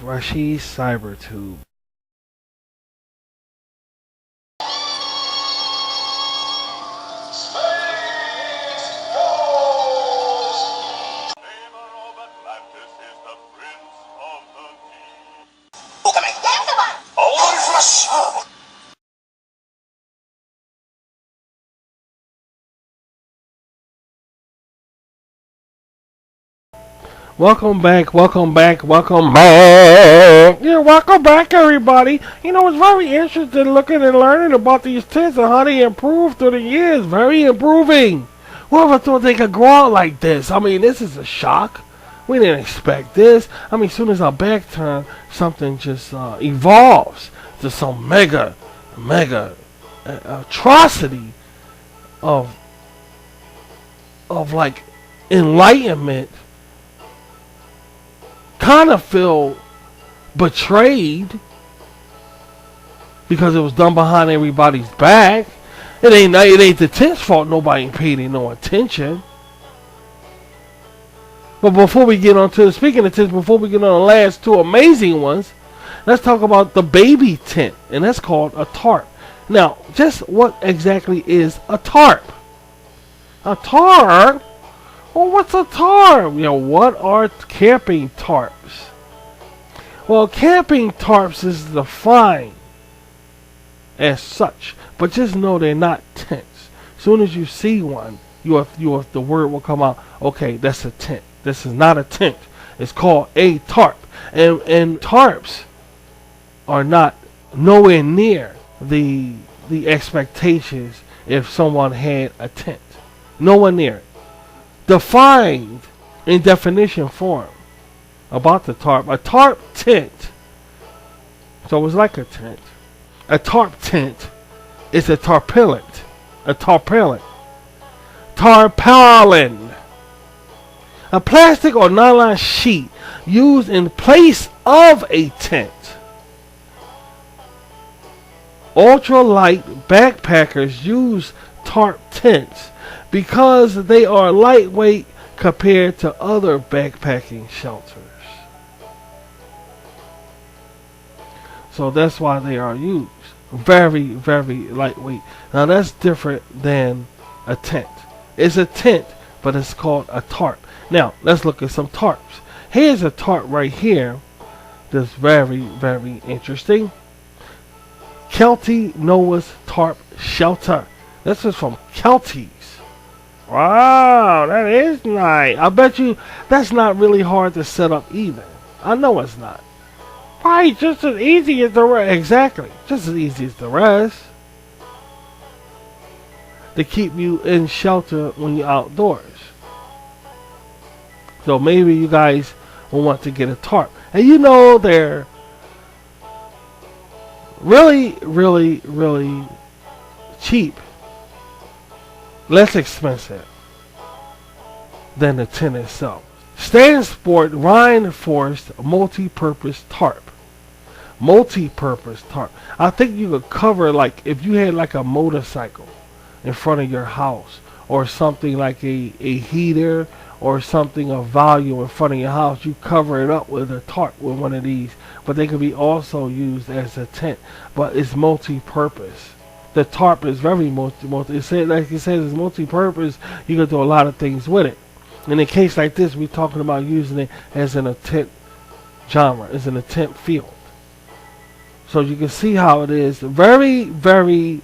Speaker 1: Rashid Cybertube. Welcome back, welcome back, welcome back. Yeah, welcome back everybody. You know, it's very interesting looking and learning about these tits and how they improve through the years. Very improving. Whoever thought they could grow out like this? I mean, this is a shock. We didn't expect this. I mean, as soon as our back turn, something just evolves to some mega atrocity of like enlightenment. Kind of feel betrayed because it was done behind everybody's back. It ain't the tent's fault. Nobody ain't paid it no attention. But before we get on to speaking of tents, before we get on the last two amazing ones, let's talk about the baby tent, and that's called a tarp. Now, just what exactly is a tarp? A tarp? Well, what's a tarp? You know, what are camping tarps? Well, camping tarps is defined as such, but just know they're not tents. As soon as you see one, the word will come out. Okay, that's a tent. This is not a tent. It's called a tarp, and tarps are not nowhere near the expectations if someone had a tent. Nowhere near it. Defined in definition form about the tarp. A tarp tent. So it's like a tent. A tarp tent is a tarpaulin. A tarpaulin. Tarpaulin. A plastic or nylon sheet used in place of a tent. Ultralight backpackers use tarp tents because they are lightweight compared to other backpacking shelters. So that's why they are used. Very, very lightweight. Now that's different than a tent. It's a tent, but it's called a tarp. Now let's look at some tarps. Here's a tarp right here that's very, very interesting. Kelty Noah's Tarp Shelter. This is from Kelty's. Wow, that is nice. I bet you that's not really hard to set up either. I know it's not. Right, just as easy as the rest. Exactly, just as easy as the rest. To keep you in shelter when you're outdoors. So maybe you guys will want to get a tarp. And you know they're really, really, really cheap. Less expensive than the tent itself. Stansport Reinforced Multi-Purpose Tarp. Multi-purpose tarp. I think you could cover, like if you had like a motorcycle in front of your house, or something like a heater or something of value in front of your house, you cover it up with a tarp with one of these. But they can be also used as a tent. But it's multi-purpose. The tarp is very multi. It says, like it says, it's multi-purpose. You can do a lot of things with it. In a case like this, we're talking about using it as in a tent genre, as in a tent field. So you can see how it is very, very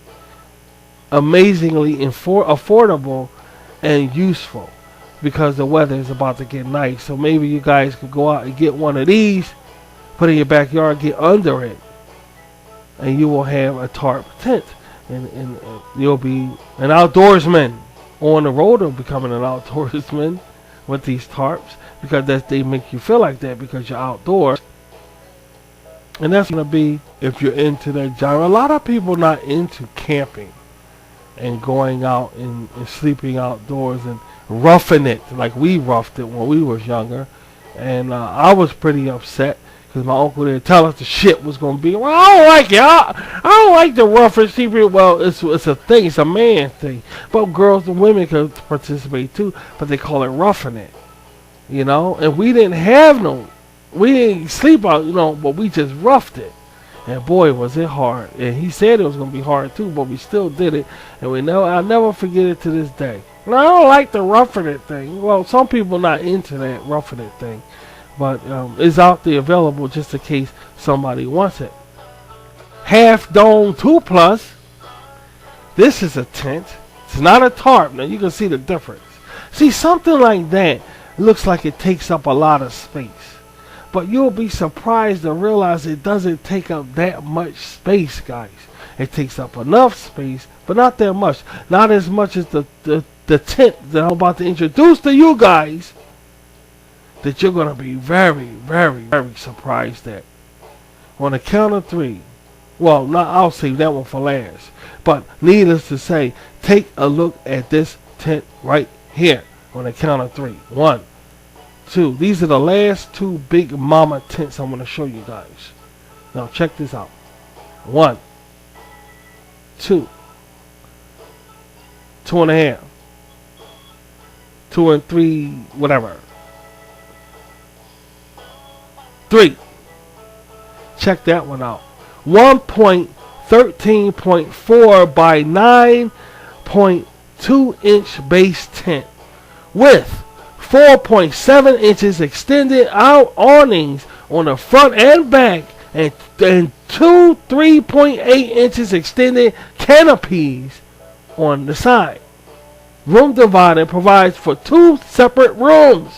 Speaker 1: amazingly affordable and useful, because the weather is about to get nice. So maybe you guys could go out and get one of these, put it in your backyard, get under it, and you will have a tarp tent, and you'll be an outdoorsman. On the road of becoming an outdoorsman with these tarps, because they make you feel like that because you're outdoors. And that's going to be if you're into that genre. A lot of people not into camping and going out and sleeping outdoors and roughing it like we roughed it when we was younger. And I was pretty upset because my uncle didn't tell us the shit was going to be. Well, I don't like it. I don't like the rough and sleeping. Well, it's a thing. It's a man thing. But girls and women can participate too. But they call it roughing it. You know? And we didn't have no. We didn't sleep out, you know, but we just roughed it. And boy, was it hard. And he said it was going to be hard too, but we still did it. And I'll never forget it to this day. And I don't like the roughing it thing. Well, some people not into that roughing it thing. But it's out there available just in case somebody wants it. Half Dome 2 Plus. This is a tent. It's not a tarp. Now you can see the difference. See, something like that looks like it takes up a lot of space. But you'll be surprised to realize it doesn't take up that much space, guys. It takes up enough space, but not that much. Not as much as the tent that I'm about to introduce to you guys, that you're going to be very, very, very surprised at. On the count of three. Well, I'll save that one for last. But needless to say, take a look at this tent right here. On the count of three. 1, 2. These are the last two big mama tents I'm going to show you guys. Now check this out. 1, 2, 2.5, 2 and 3, whatever. 3. Check that one out. 1.13.4 by 9.2 inch base tent with 4.7 inches extended out awnings on the front and back, and 2 3.8 inches extended canopies on the side. Room divider provides for 2 separate rooms.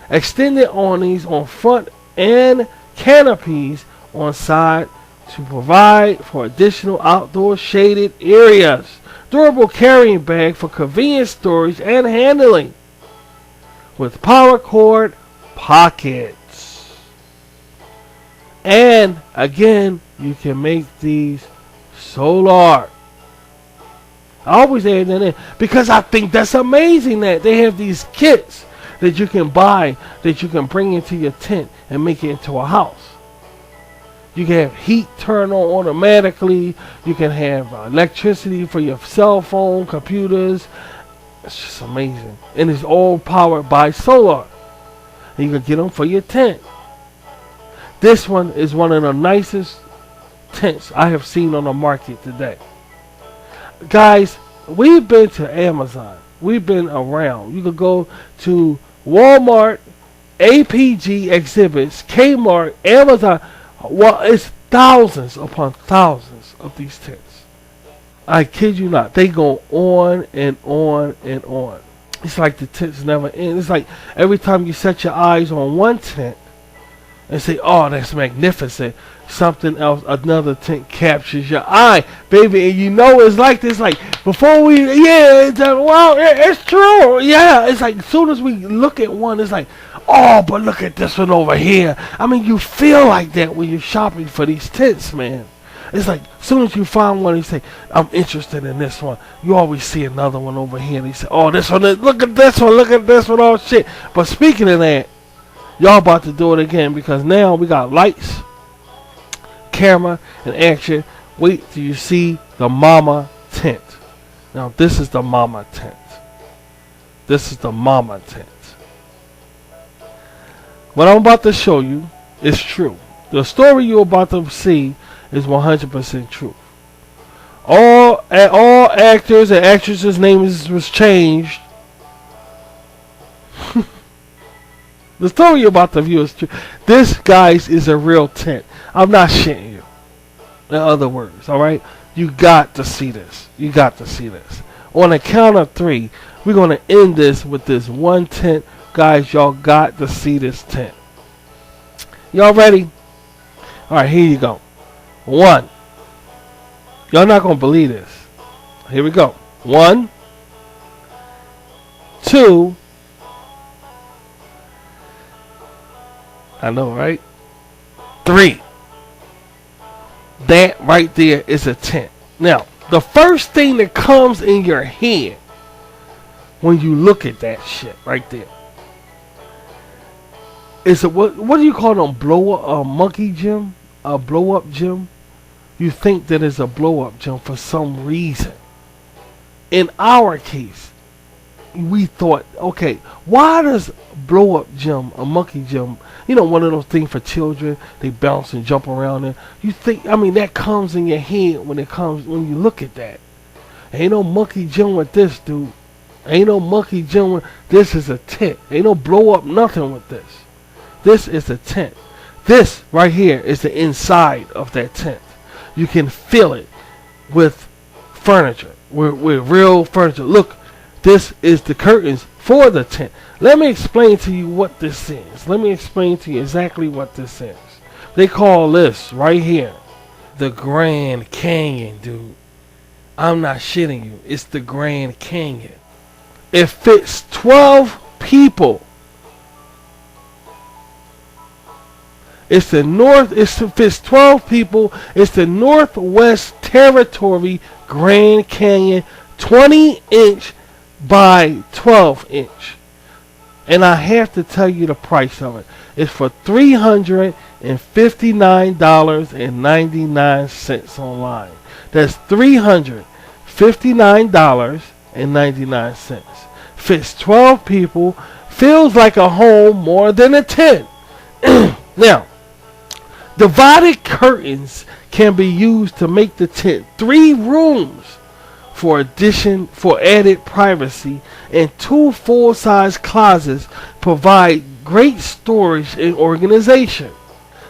Speaker 1: Extended awnings on front and canopies on side to provide for additional outdoor shaded areas. Durable carrying bag for convenient storage and handling with power cord pockets. And again, you can make these solar. I always add that in because I think that's amazing that they have these kits that you can buy that you can bring into your tent and make it into a house. You can have heat turn on automatically. You can have electricity for your cell phone, computers. It's just amazing. And it's all powered by solar. And you can get them for your tent. This one is one of the nicest tents I have seen on the market today. Guys, we've been to Amazon. We've been around. You could go to Walmart, APG exhibits, Kmart, Amazon. Well, it's thousands upon thousands of these tents. I kid you not. They go on and on and on. It's like the tents never end. It's like every time you set your eyes on one tent and say, oh, that's magnificent, something else, another tent captures your eye, baby. And you know it's like this. Like before we, it's true. Yeah, it's like as soon as we look at one, it's like, oh, but look at this one over here. I mean, you feel like that when you're shopping for these tents, man. It's like as soon as you find one, you say, I'm interested in this one. You always see another one over here, and you say, oh, this one, look at this one, look at this one, oh shit. But speaking of that, y'all about to do it again because now we got lights, camera, and action. Wait till you see the mama tent. Now this is the mama tent. This is the mama tent. What I'm about to show you is true. The story you're about to see is 100% true. All actors and actresses' names was changed. The story you're about to view is true. This, guys, is a real tent. I'm not shitting you. In other words, alright? You got to see this. You got to see this. On a count of 3, we're going to end this with this one tent. Guys, y'all got to see this tent. Y'all ready? Alright, here you go. 1. Y'all not going to believe this. Here we go. 1. 2. I know, right? 3. That right there is a tent. Now, the first thing that comes in your head when you look at that shit right there is what do you call them? A monkey gym? A blow up gym? You think that is a blow up gym for some reason. In our case, we thought, okay, why does blow up gym, a monkey gym, you know, one of those things for children, they bounce and jump around and you think, I mean, that comes in your head when you look at that. Ain't no monkey gym with this, dude. Ain't no monkey gym with this. Is a tent. Ain't no blow up nothing with this. This is a tent. This right here is the inside of that tent. You can feel it with furniture, with real furniture. Look, this is the curtains for the tent. Let me explain to you what this is. Let me explain to you exactly what this is. They call this right here the Grand Canyon, dude. I'm not shitting you. It's the Grand Canyon. It fits 12 people. It fits 12 people. It's the Northwest Territory Grand Canyon, 20-inch by 12-inch. And I have to tell you the price of it. It's for $359.99 online. That's $359.99. Fits 12 people. Feels like a home more than a tent. Now, divided curtains can be used to make the tent 3 rooms for added privacy, and 2 full-size closets provide great storage and organization.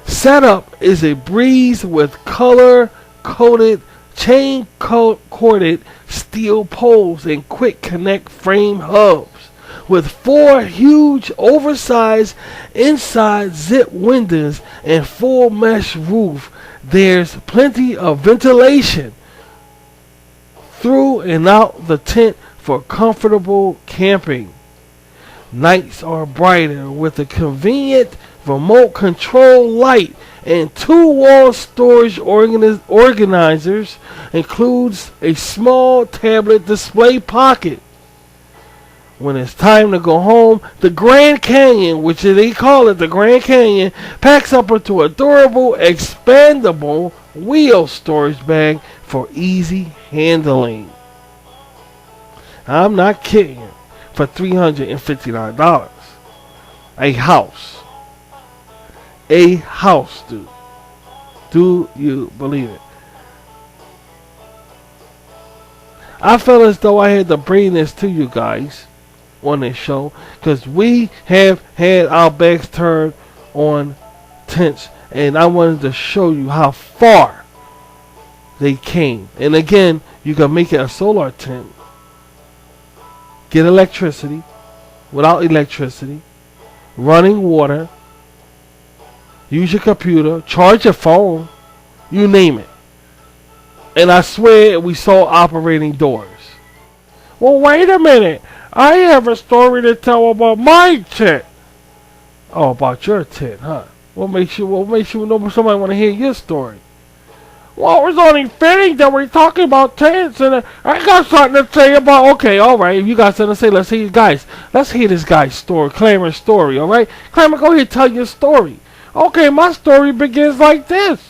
Speaker 1: Setup is a breeze with color-coded, chain-corded steel poles and quick connect frame hubs. With 4 huge oversized inside zip windows and full mesh roof There's plenty of ventilation through and out the tent for comfortable camping. Nights are brighter with a convenient remote control light and two wall storage organizers. Includes a small tablet display pocket. When it's time to go home, the Grand Canyon, which they call it the Grand Canyon, packs up into a durable, expandable wheel storage bag for easy handling. I'm not kidding. For $359. A house. A house, dude. Do you believe it? I felt as though I had to bring this to you guys on this show, because we have had our backs turned on tents, and I wanted to show you how far they came. And again, you can make it a solar tent, get electricity without electricity, running water, use your computer, charge your phone, you name it. And I swear we saw operating doors. Well, wait a minute. I have a story to tell about my tent. Oh, about your tent, huh? What makes you know somebody want to hear your story? Well, it was only fitting that we're talking about tents, and I got something to say about. Okay, all right. If you got something to say, let's hear this guy's story, Clamar's story. All right, Clamor, go ahead, tell your story. Okay, my story begins like this.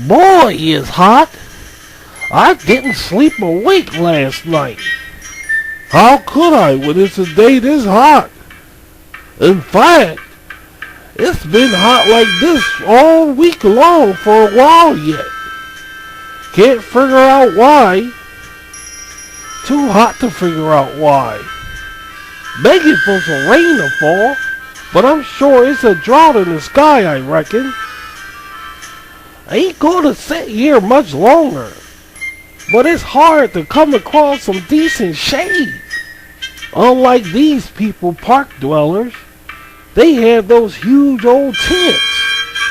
Speaker 1: Boy, it's hot. I didn't sleep a wink last night. How could I when it's a day this hot? In fact, it's been hot like this all week long for a while yet. Can't figure out why. Too hot to figure out why. Begging for some rain to fall, but I'm sure it's a drought in the sky, I reckon. I ain't gonna sit here much longer, but it's hard to come across some decent shade. Unlike these people, park dwellers, they have those huge old tents.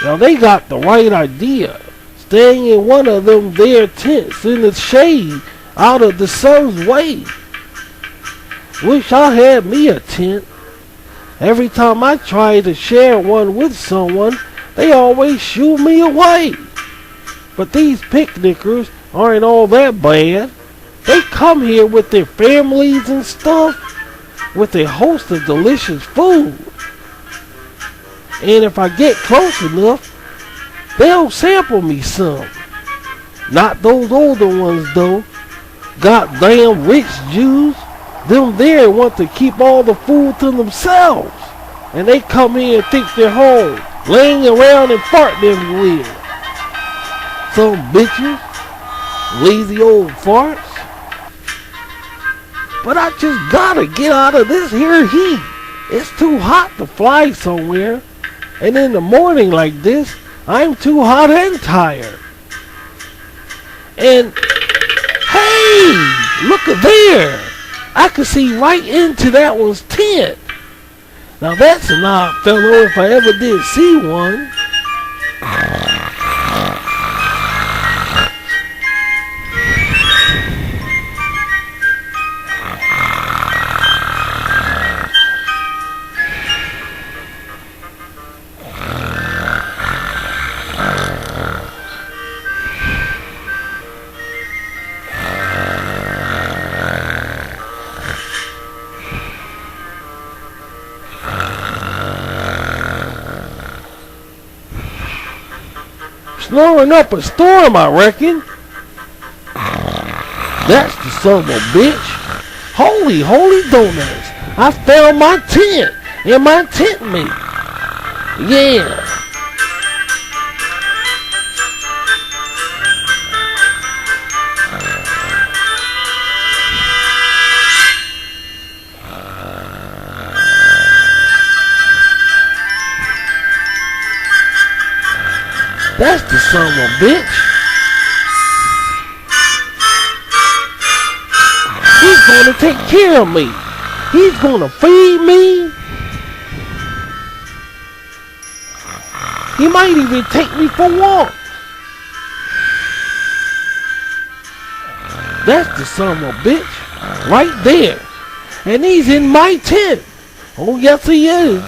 Speaker 1: Now they got the right idea, staying in one of them there tents in the shade out of the sun's way. Wish I had me a tent. Every time I try to share one with someone, they always shoo me away. But these picnickers aren't all that bad. They come here with their families and stuff, with a host of delicious food. And if I get close enough, they'll sample me some. Not those older ones though. Goddamn rich Jews. Them there want to keep all the food to themselves. And they come here and think they're home, laying around and farting everywhere. Some bitches, lazy old farts. But I just gotta get out of this here heat. It's too hot to fly somewhere. And in the morning like this, I'm too hot and tired. And hey, look there. I can see right into that one's tent. Now that's an odd fellow if I ever did see one. Snoring up a storm, I reckon. That's the son of a bitch. Holy donuts. I found my tent and my tent mate. Yeah. That's the son of a bitch. He's gonna take care of me. He's gonna feed me. He might even take me for walks. That's the son of a bitch right there. And he's in my tent. Oh, yes he is.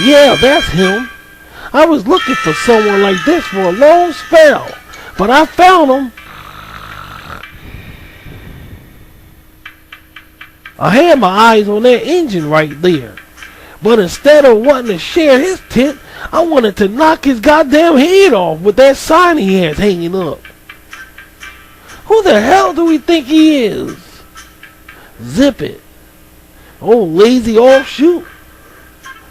Speaker 1: Yeah, that's him. I was looking for someone like this for a long spell, but I found him. I had my eyes on that engine right there, but instead of wanting to share his tent, I wanted to knock his goddamn head off with that sign he has hanging up. Who the hell do we think he is? Zip it. Oh, lazy offshoot.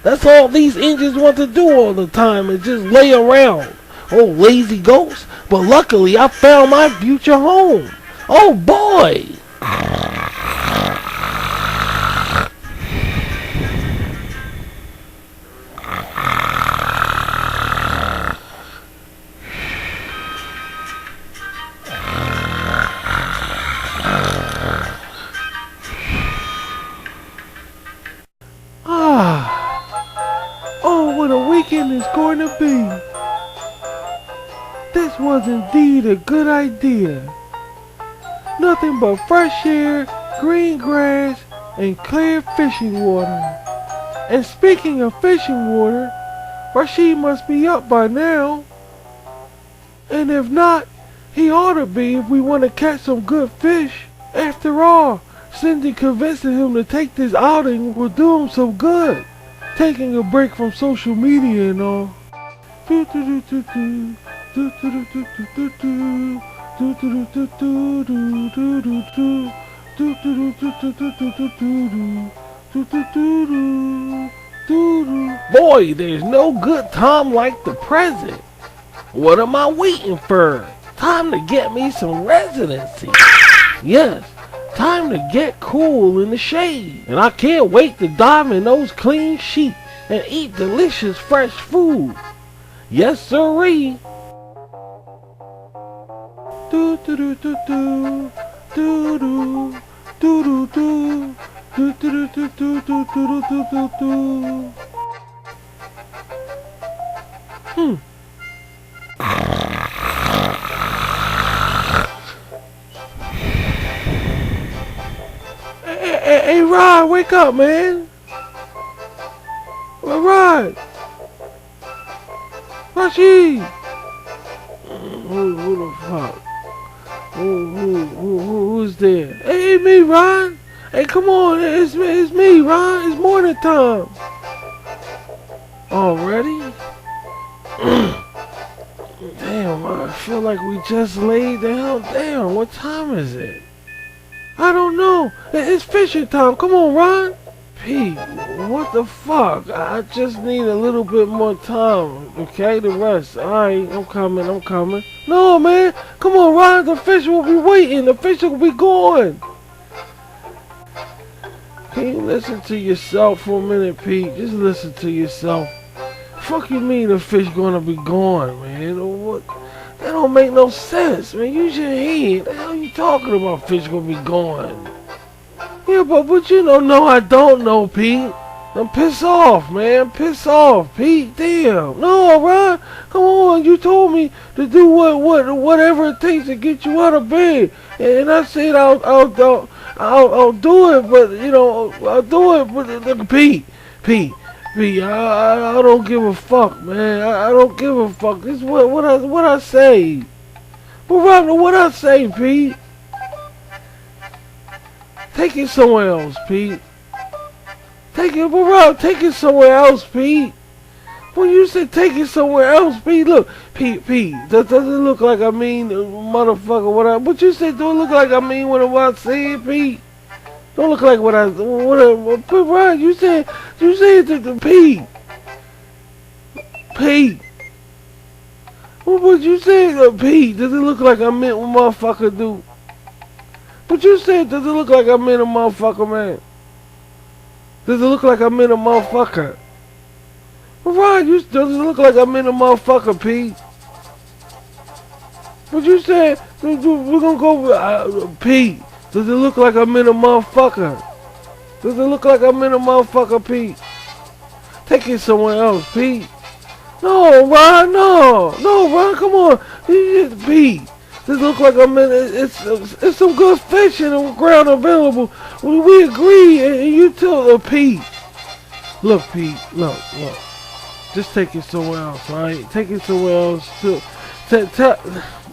Speaker 1: That's all these engines want to do all the time is just lay around. Oh, lazy ghost. But luckily I found my future home. Oh boy. Oh, what a weekend it's going to be. This was indeed a good idea. Nothing but fresh air, green grass, and clear fishing water. And speaking of fishing water, Rashid must be up by now. And if not, he ought to be if we want to catch some good fish. After all, Cindy convincing him to take this outing will do him some good. Taking a break from social media and all. Boy, there's no good time like the present. What am I waiting for? Time to get me some residency. Yes, time to get cool in the shade. And I can't wait to dive in those clean sheets and eat delicious fresh food. Yes, sirree. Do do do do do do do do do do do do do do do do do do. Hey, Rod, wake up, man. Rod. Rashid. Who the fuck? Who's there? Hey, me, Rod. Hey, come on. It's me, Rod. It's morning time. Already? Damn, I feel like we just laid down. Damn, what time is it? I don't know. It's fishing time. Come on, Ron. Pete, what the fuck? I just need a little bit more time, okay? The rest. Alright, I'm coming. No, man. Come on, Ron. The fish will be waiting. The fish will be gone. Can you listen to yourself for a minute, Pete? Just listen to yourself. Fuck you mean the fish gonna be gone, man? What? That don't make no sense, man. Use your head. The hell you talking about? Fish gonna be gone? Yeah, but you don't know. I don't know, Pete. Then piss off, man. Piss off, Pete. Damn. No, Ron. Come on. You told me to do whatever it takes to get you out of bed, and I said I'll do it. But you know, I'll do it. But Pete. I don't give a fuck, man. I don't give a fuck. This is what I say. But Rob, what I say, Pete? Take it somewhere else, Pete. Take it somewhere else, Pete. When you say take it somewhere else, Pete, look, Pete, does it look like I mean, motherfucker, what you say? Don't look like I mean what I said, Pete. Don't look like but Ryan, you said to Pete. What you say, Pete? Does it look like I meant what motherfucker do? But you said, does it look like I'm in a motherfucker, man? Does it look like I'm in a motherfucker? Right, does it look like I'm in a motherfucker, Pete? But you said, we're gonna go, Pete, does it look like I'm in a motherfucker? Does it look like I'm in a motherfucker, Pete? Take it somewhere else, Pete. No, Ron, no, Ron, come on. Pete, does it look like I'm in, it's some good fish in the ground available. We agree, and you tell Pete. Look, Pete, look. Just take it somewhere else, alright? Take it somewhere else. I'm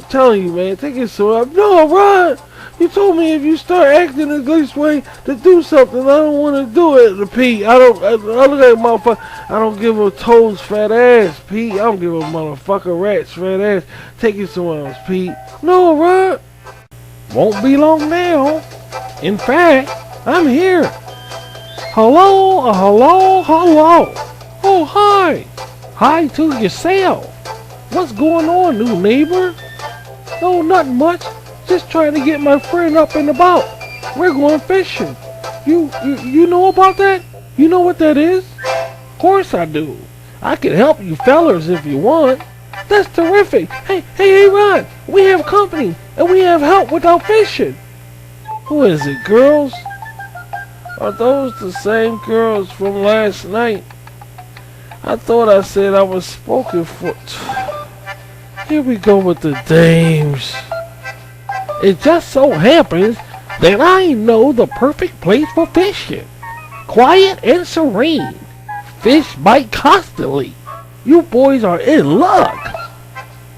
Speaker 1: telling you, man, take it somewhere else. No, Ron! You told me if you start acting this way to do something, I don't want to do it, Pete. I look at motherfucker. I don't give a toad's fat ass, Pete. I don't give a motherfucker rat's fat ass. Take it somewhere else, Pete. No, Ron. Won't be long now. In fact, I'm here. Hello. Oh, hi. Hi to yourself. What's going on, new neighbor? No, nothing much. Just trying to get my friend up and about. We're going fishing. You know about that? You know what that is? Of course I do. I can help you fellers if you want. That's terrific. Hey, Ron. We have company and we have help with our fishing. Who is it, girls? Are those the same girls from last night? I thought I said I was spoken for. Here we go with the dames. It just so happens that I know the perfect place for fishing. Quiet and serene. Fish bite constantly. You boys are in luck.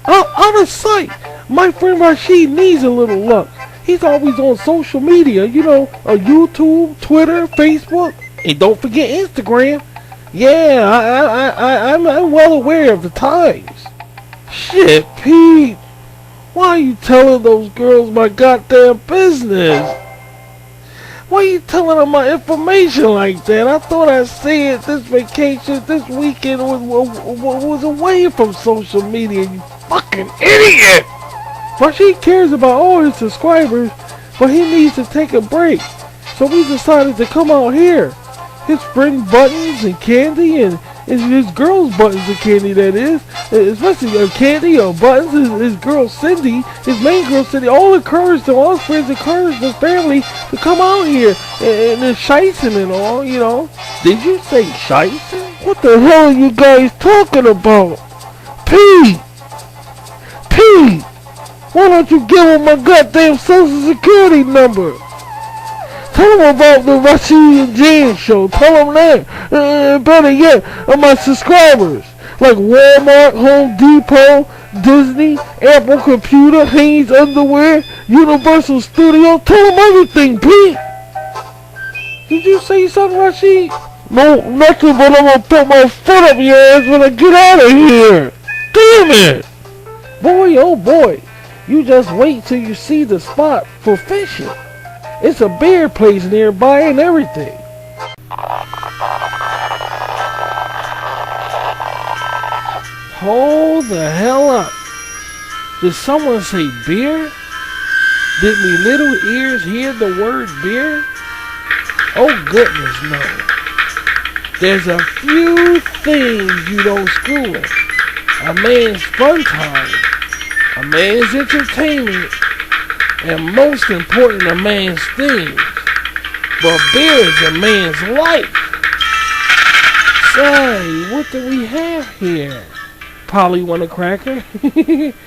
Speaker 1: Out of sight. My friend Rashid needs a little luck. He's always on social media, YouTube, Twitter, Facebook, and don't forget Instagram. Yeah, I'm well aware of the times. Shit, Pete. Why are you telling those girls my goddamn business? Why are you telling them my information like that? I thought I said this vacation, this weekend was away from social media, you fucking idiot! Rashid cares about all his subscribers, but he needs to take a break. So we decided to come out here. His friend Buttons and Candy and his girl's Buttons and Candy, that is. Especially Candy or Buttons, his girl Cindy, his main girl Cindy, all encouraged him, all his friends encouraged his family to come out here and Shysun and all, Did you say Shysun? What the hell are you guys talking about? Pete! Why don't you give him my goddamn social security number? Tell him about the Rashid and Jan show. Tell him that. Better yet, of my subscribers. Like Walmart, Home Depot, Disney, Apple Computer, Hanes Underwear, Universal Studio. Tell him everything, Pete. Did you say something, Rashid? No, nothing, but I'm gonna put my foot up your ass when I get out of here. Damn it. Boy, oh boy. You just wait till you see the spot for fishing. It's a bear place nearby and everything. Hold the hell up. Did someone say beer? Did me little ears hear the word beer? Oh goodness, no. There's a few things you don't screw with. A man's fun time, a man's entertainment, and most important, a man's things. But beer is a man's life. Say, what do we have here? Polly want a cracker?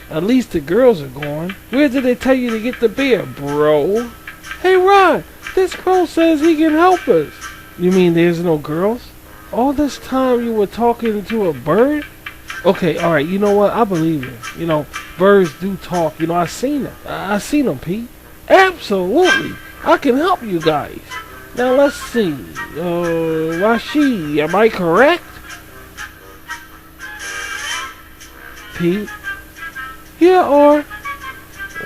Speaker 1: At least the girls are gone. Where did they tell you to get the beer, bro? Hey, Ron, this girl says he can help us. You mean there's no girls? All this time you were talking to a bird? Okay, alright, you know what? I believe you. Birds do talk. I seen them. I seen them, Pete. Absolutely. I can help you guys. Now, let's see. Rashid, am I correct? Pete? You are.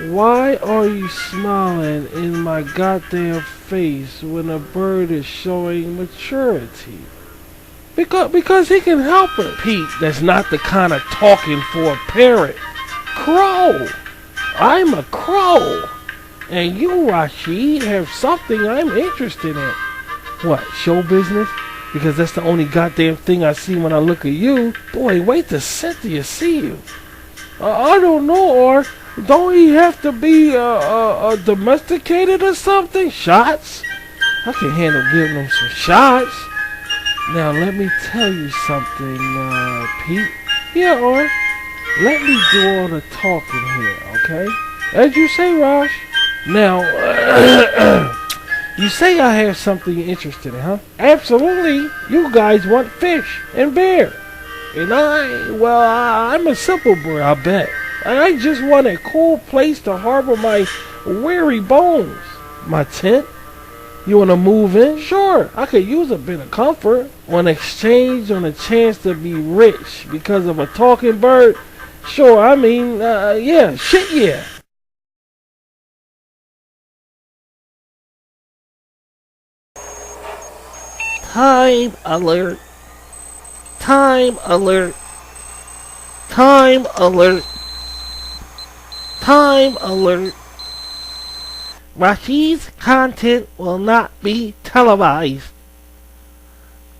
Speaker 1: Why are you smiling in my goddamn face when a bird is showing maturity? Because he can help it. Pete, that's not the kind of talking for a parrot. Crow. I'm a crow. And you, Rashid, have something I'm interested in. What, show business? Because that's the only goddamn thing I see when I look at you. Boy, wait till Cynthia see you. I don't know, or don't he have to be domesticated or something? Shots? I can handle giving him some shots. Now let me tell you something, Pete. Yeah, or let me do all the talking here, okay? As you say, Raj. Now, you say I have something you're interested in, huh? Absolutely. You guys want fish and beer. And I'm a simple boy, I bet. I just want a cool place to harbor my weary bones. My tent? You want to move in? Sure, I could use a bit of comfort. On exchange on a chance to be rich because of a talking bird? Sure, yeah, shit yeah. Time alert. Time alert. Time alert. Time alert. Rashid's content will not be televised.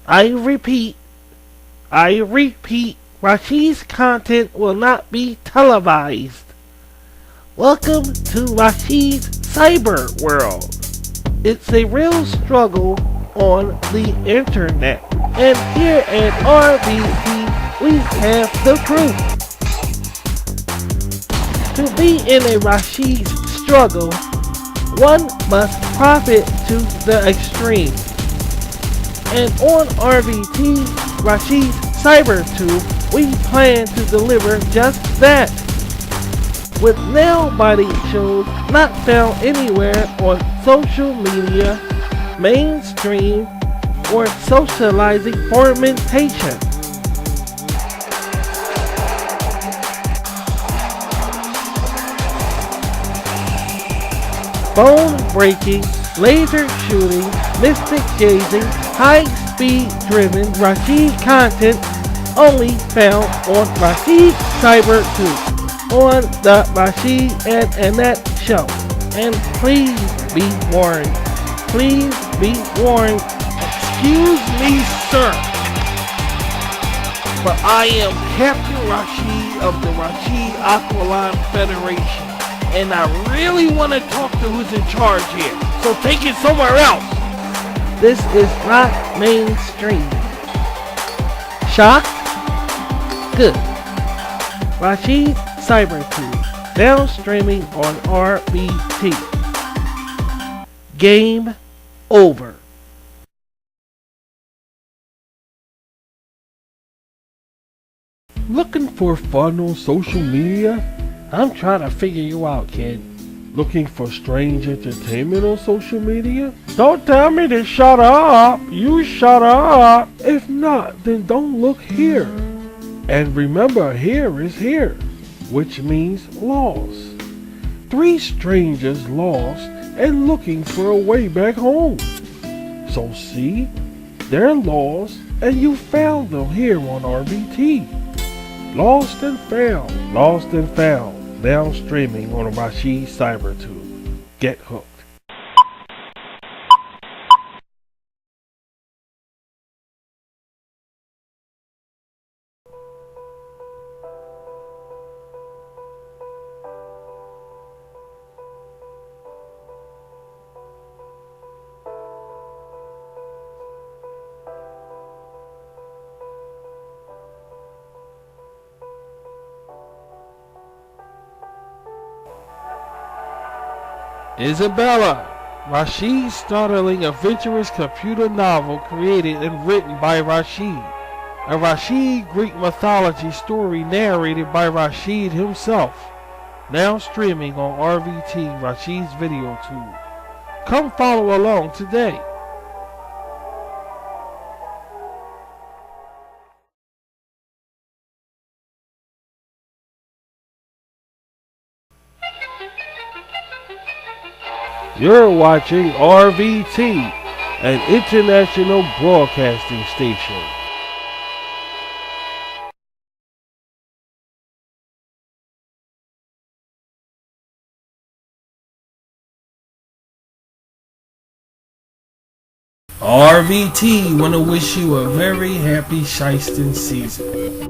Speaker 1: I repeat, Rashid's content will not be televised. Welcome to Rashid's cyber world. It's a real struggle on the internet. And here at RBT, we have the proof. To be in a Rashid's struggle, one must profit to the extreme. And on RBT, Rashid's CyberTube, we plan to deliver just that. With nail-biting shows not found anywhere on social media, mainstream, or socializing fermentation. Bone-breaking, laser shooting, mystic gazing, high-speed driven Rashid content only found on Rashid CyberTube on the Rashid and Annette show. And please be warned. Please be warned. Excuse me, sir, but I am Captain Rashid of the Rashid Aqualine Federation. And I really want to talk to who's in charge here. So take it somewhere else. This is not mainstream. Shocked? Good. Rashid CyberTube, now streaming on RBT. Game over. Looking for fun on social media? I'm trying to figure you out, kid. Looking for strange entertainment on social media? Don't tell me to shut up. You shut up. If not, then don't look here. And remember, here is here, which means lost. 3 strangers lost and looking for a way back home. So see, they're lost and you found them here on RBT. Lost and found, lost and found. Now streaming on Rashid CyberTube. Get hooked. Isabella, Rashid's startling adventurous computer novel created and written by Rashid. A Rashid Greek mythology story narrated by Rashid himself. Now streaming on RVT, Rashid's video tube. Come follow along today. You're watching RVT, an international broadcasting station. RVT wanna wish you a very happy Shysun season.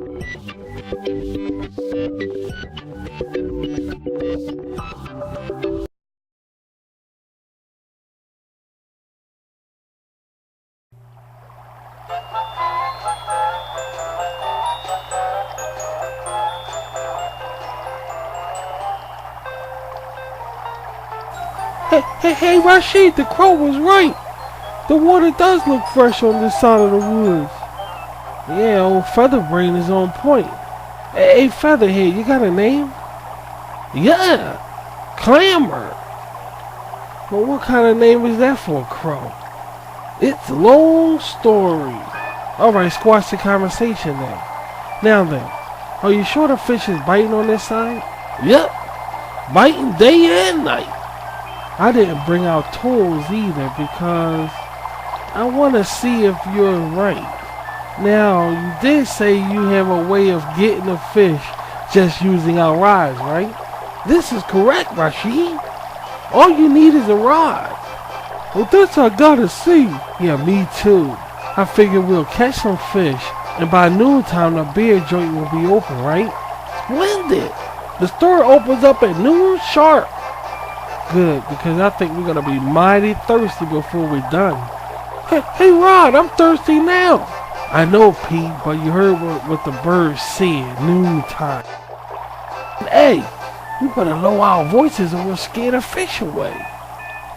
Speaker 1: Hey, Rashid, the crow was right. The water does look fresh on this side of the woods. Yeah, old Featherbrain is on point. Hey, Featherhead, you got a name? Yeah, Clamor. Well, what kind of name is that for a crow? It's a long story. Alright, squash the conversation then. Now then, are you sure the fish is biting on this side? Yep, biting day and night. I didn't bring out tools either because I want to see if you're right. Now, you did say you have a way of getting the fish just using our rods, right? This is correct, Rashid. All you need is a rod. Well, that's I gotta see. Yeah, me too. I figure we'll catch some fish, and by noontime the beer joint will be open, right? Splendid. The store opens up at noon sharp. Good, because I think we're gonna be mighty thirsty before we're done. Hey, Rod, I'm thirsty now. I know, Pete, but you heard what the birds said, noontime. Hey, we better lower our voices or we'll scare the fish away.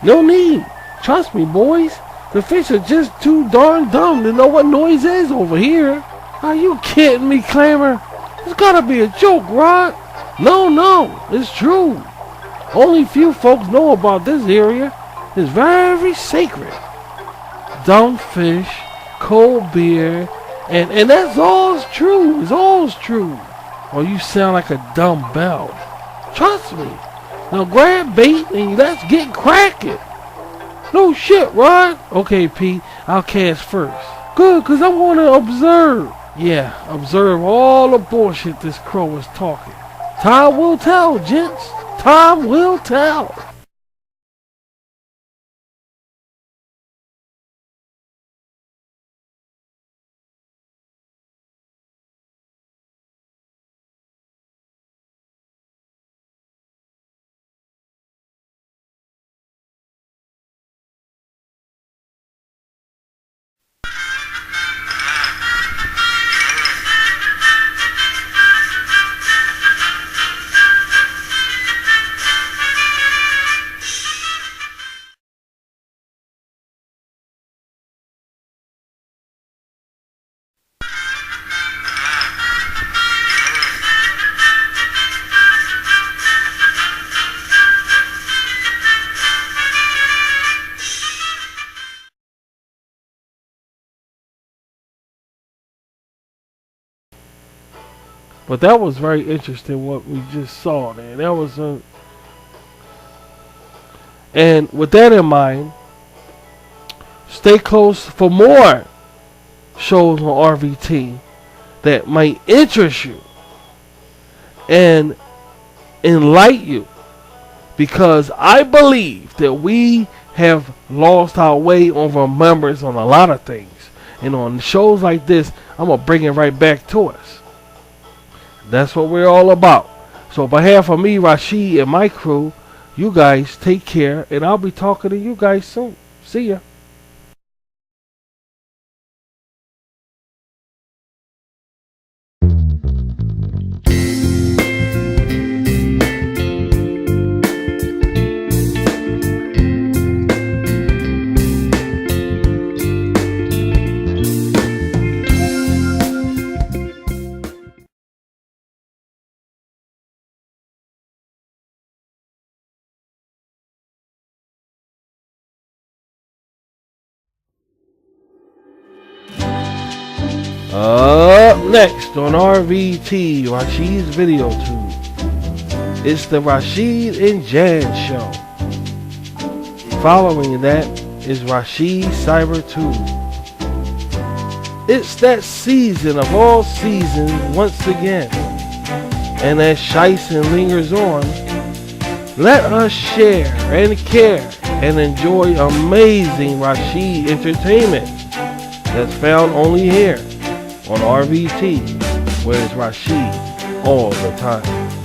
Speaker 1: No need. Trust me, boys. The fish are just too darn dumb to know what noise is over here. Are you kidding me, Clamor? It's gotta be a joke, Rod. No, it's true. Only few folks know about this area. It's very sacred. Dumb fish, cold beer, and that's all's true. It's all's true. Or you sound like a dumb bell. Trust me. Now grab bait and let's get cracking. No shit, Rod. Okay, Pete, I'll cast first. Good, cause I want to observe. Yeah, observe all the bullshit this crow is talking. Time will tell, gents. Time will tell. But that was very interesting what we just saw there. That was and with that in mind, stay close for more shows on RVT that might interest you and enlighten you, because I believe that we have lost our way on remembrance on a lot of things, and on shows like this I'm gonna bring it right back to us. That's what we're all about. So on behalf of me, Rashid, and my crew, you guys take care, and I'll be talking to you guys soon. See ya. Up next on RVT, Rashid's Video Tube, it's the Rashid and Jan Show. Following that is Rashid Cyber Tube. It's that season of all seasons once again. And as Shysun lingers on, let us share and care and enjoy amazing Rashid entertainment that's found only here on RVT, where it's Rashid all the time.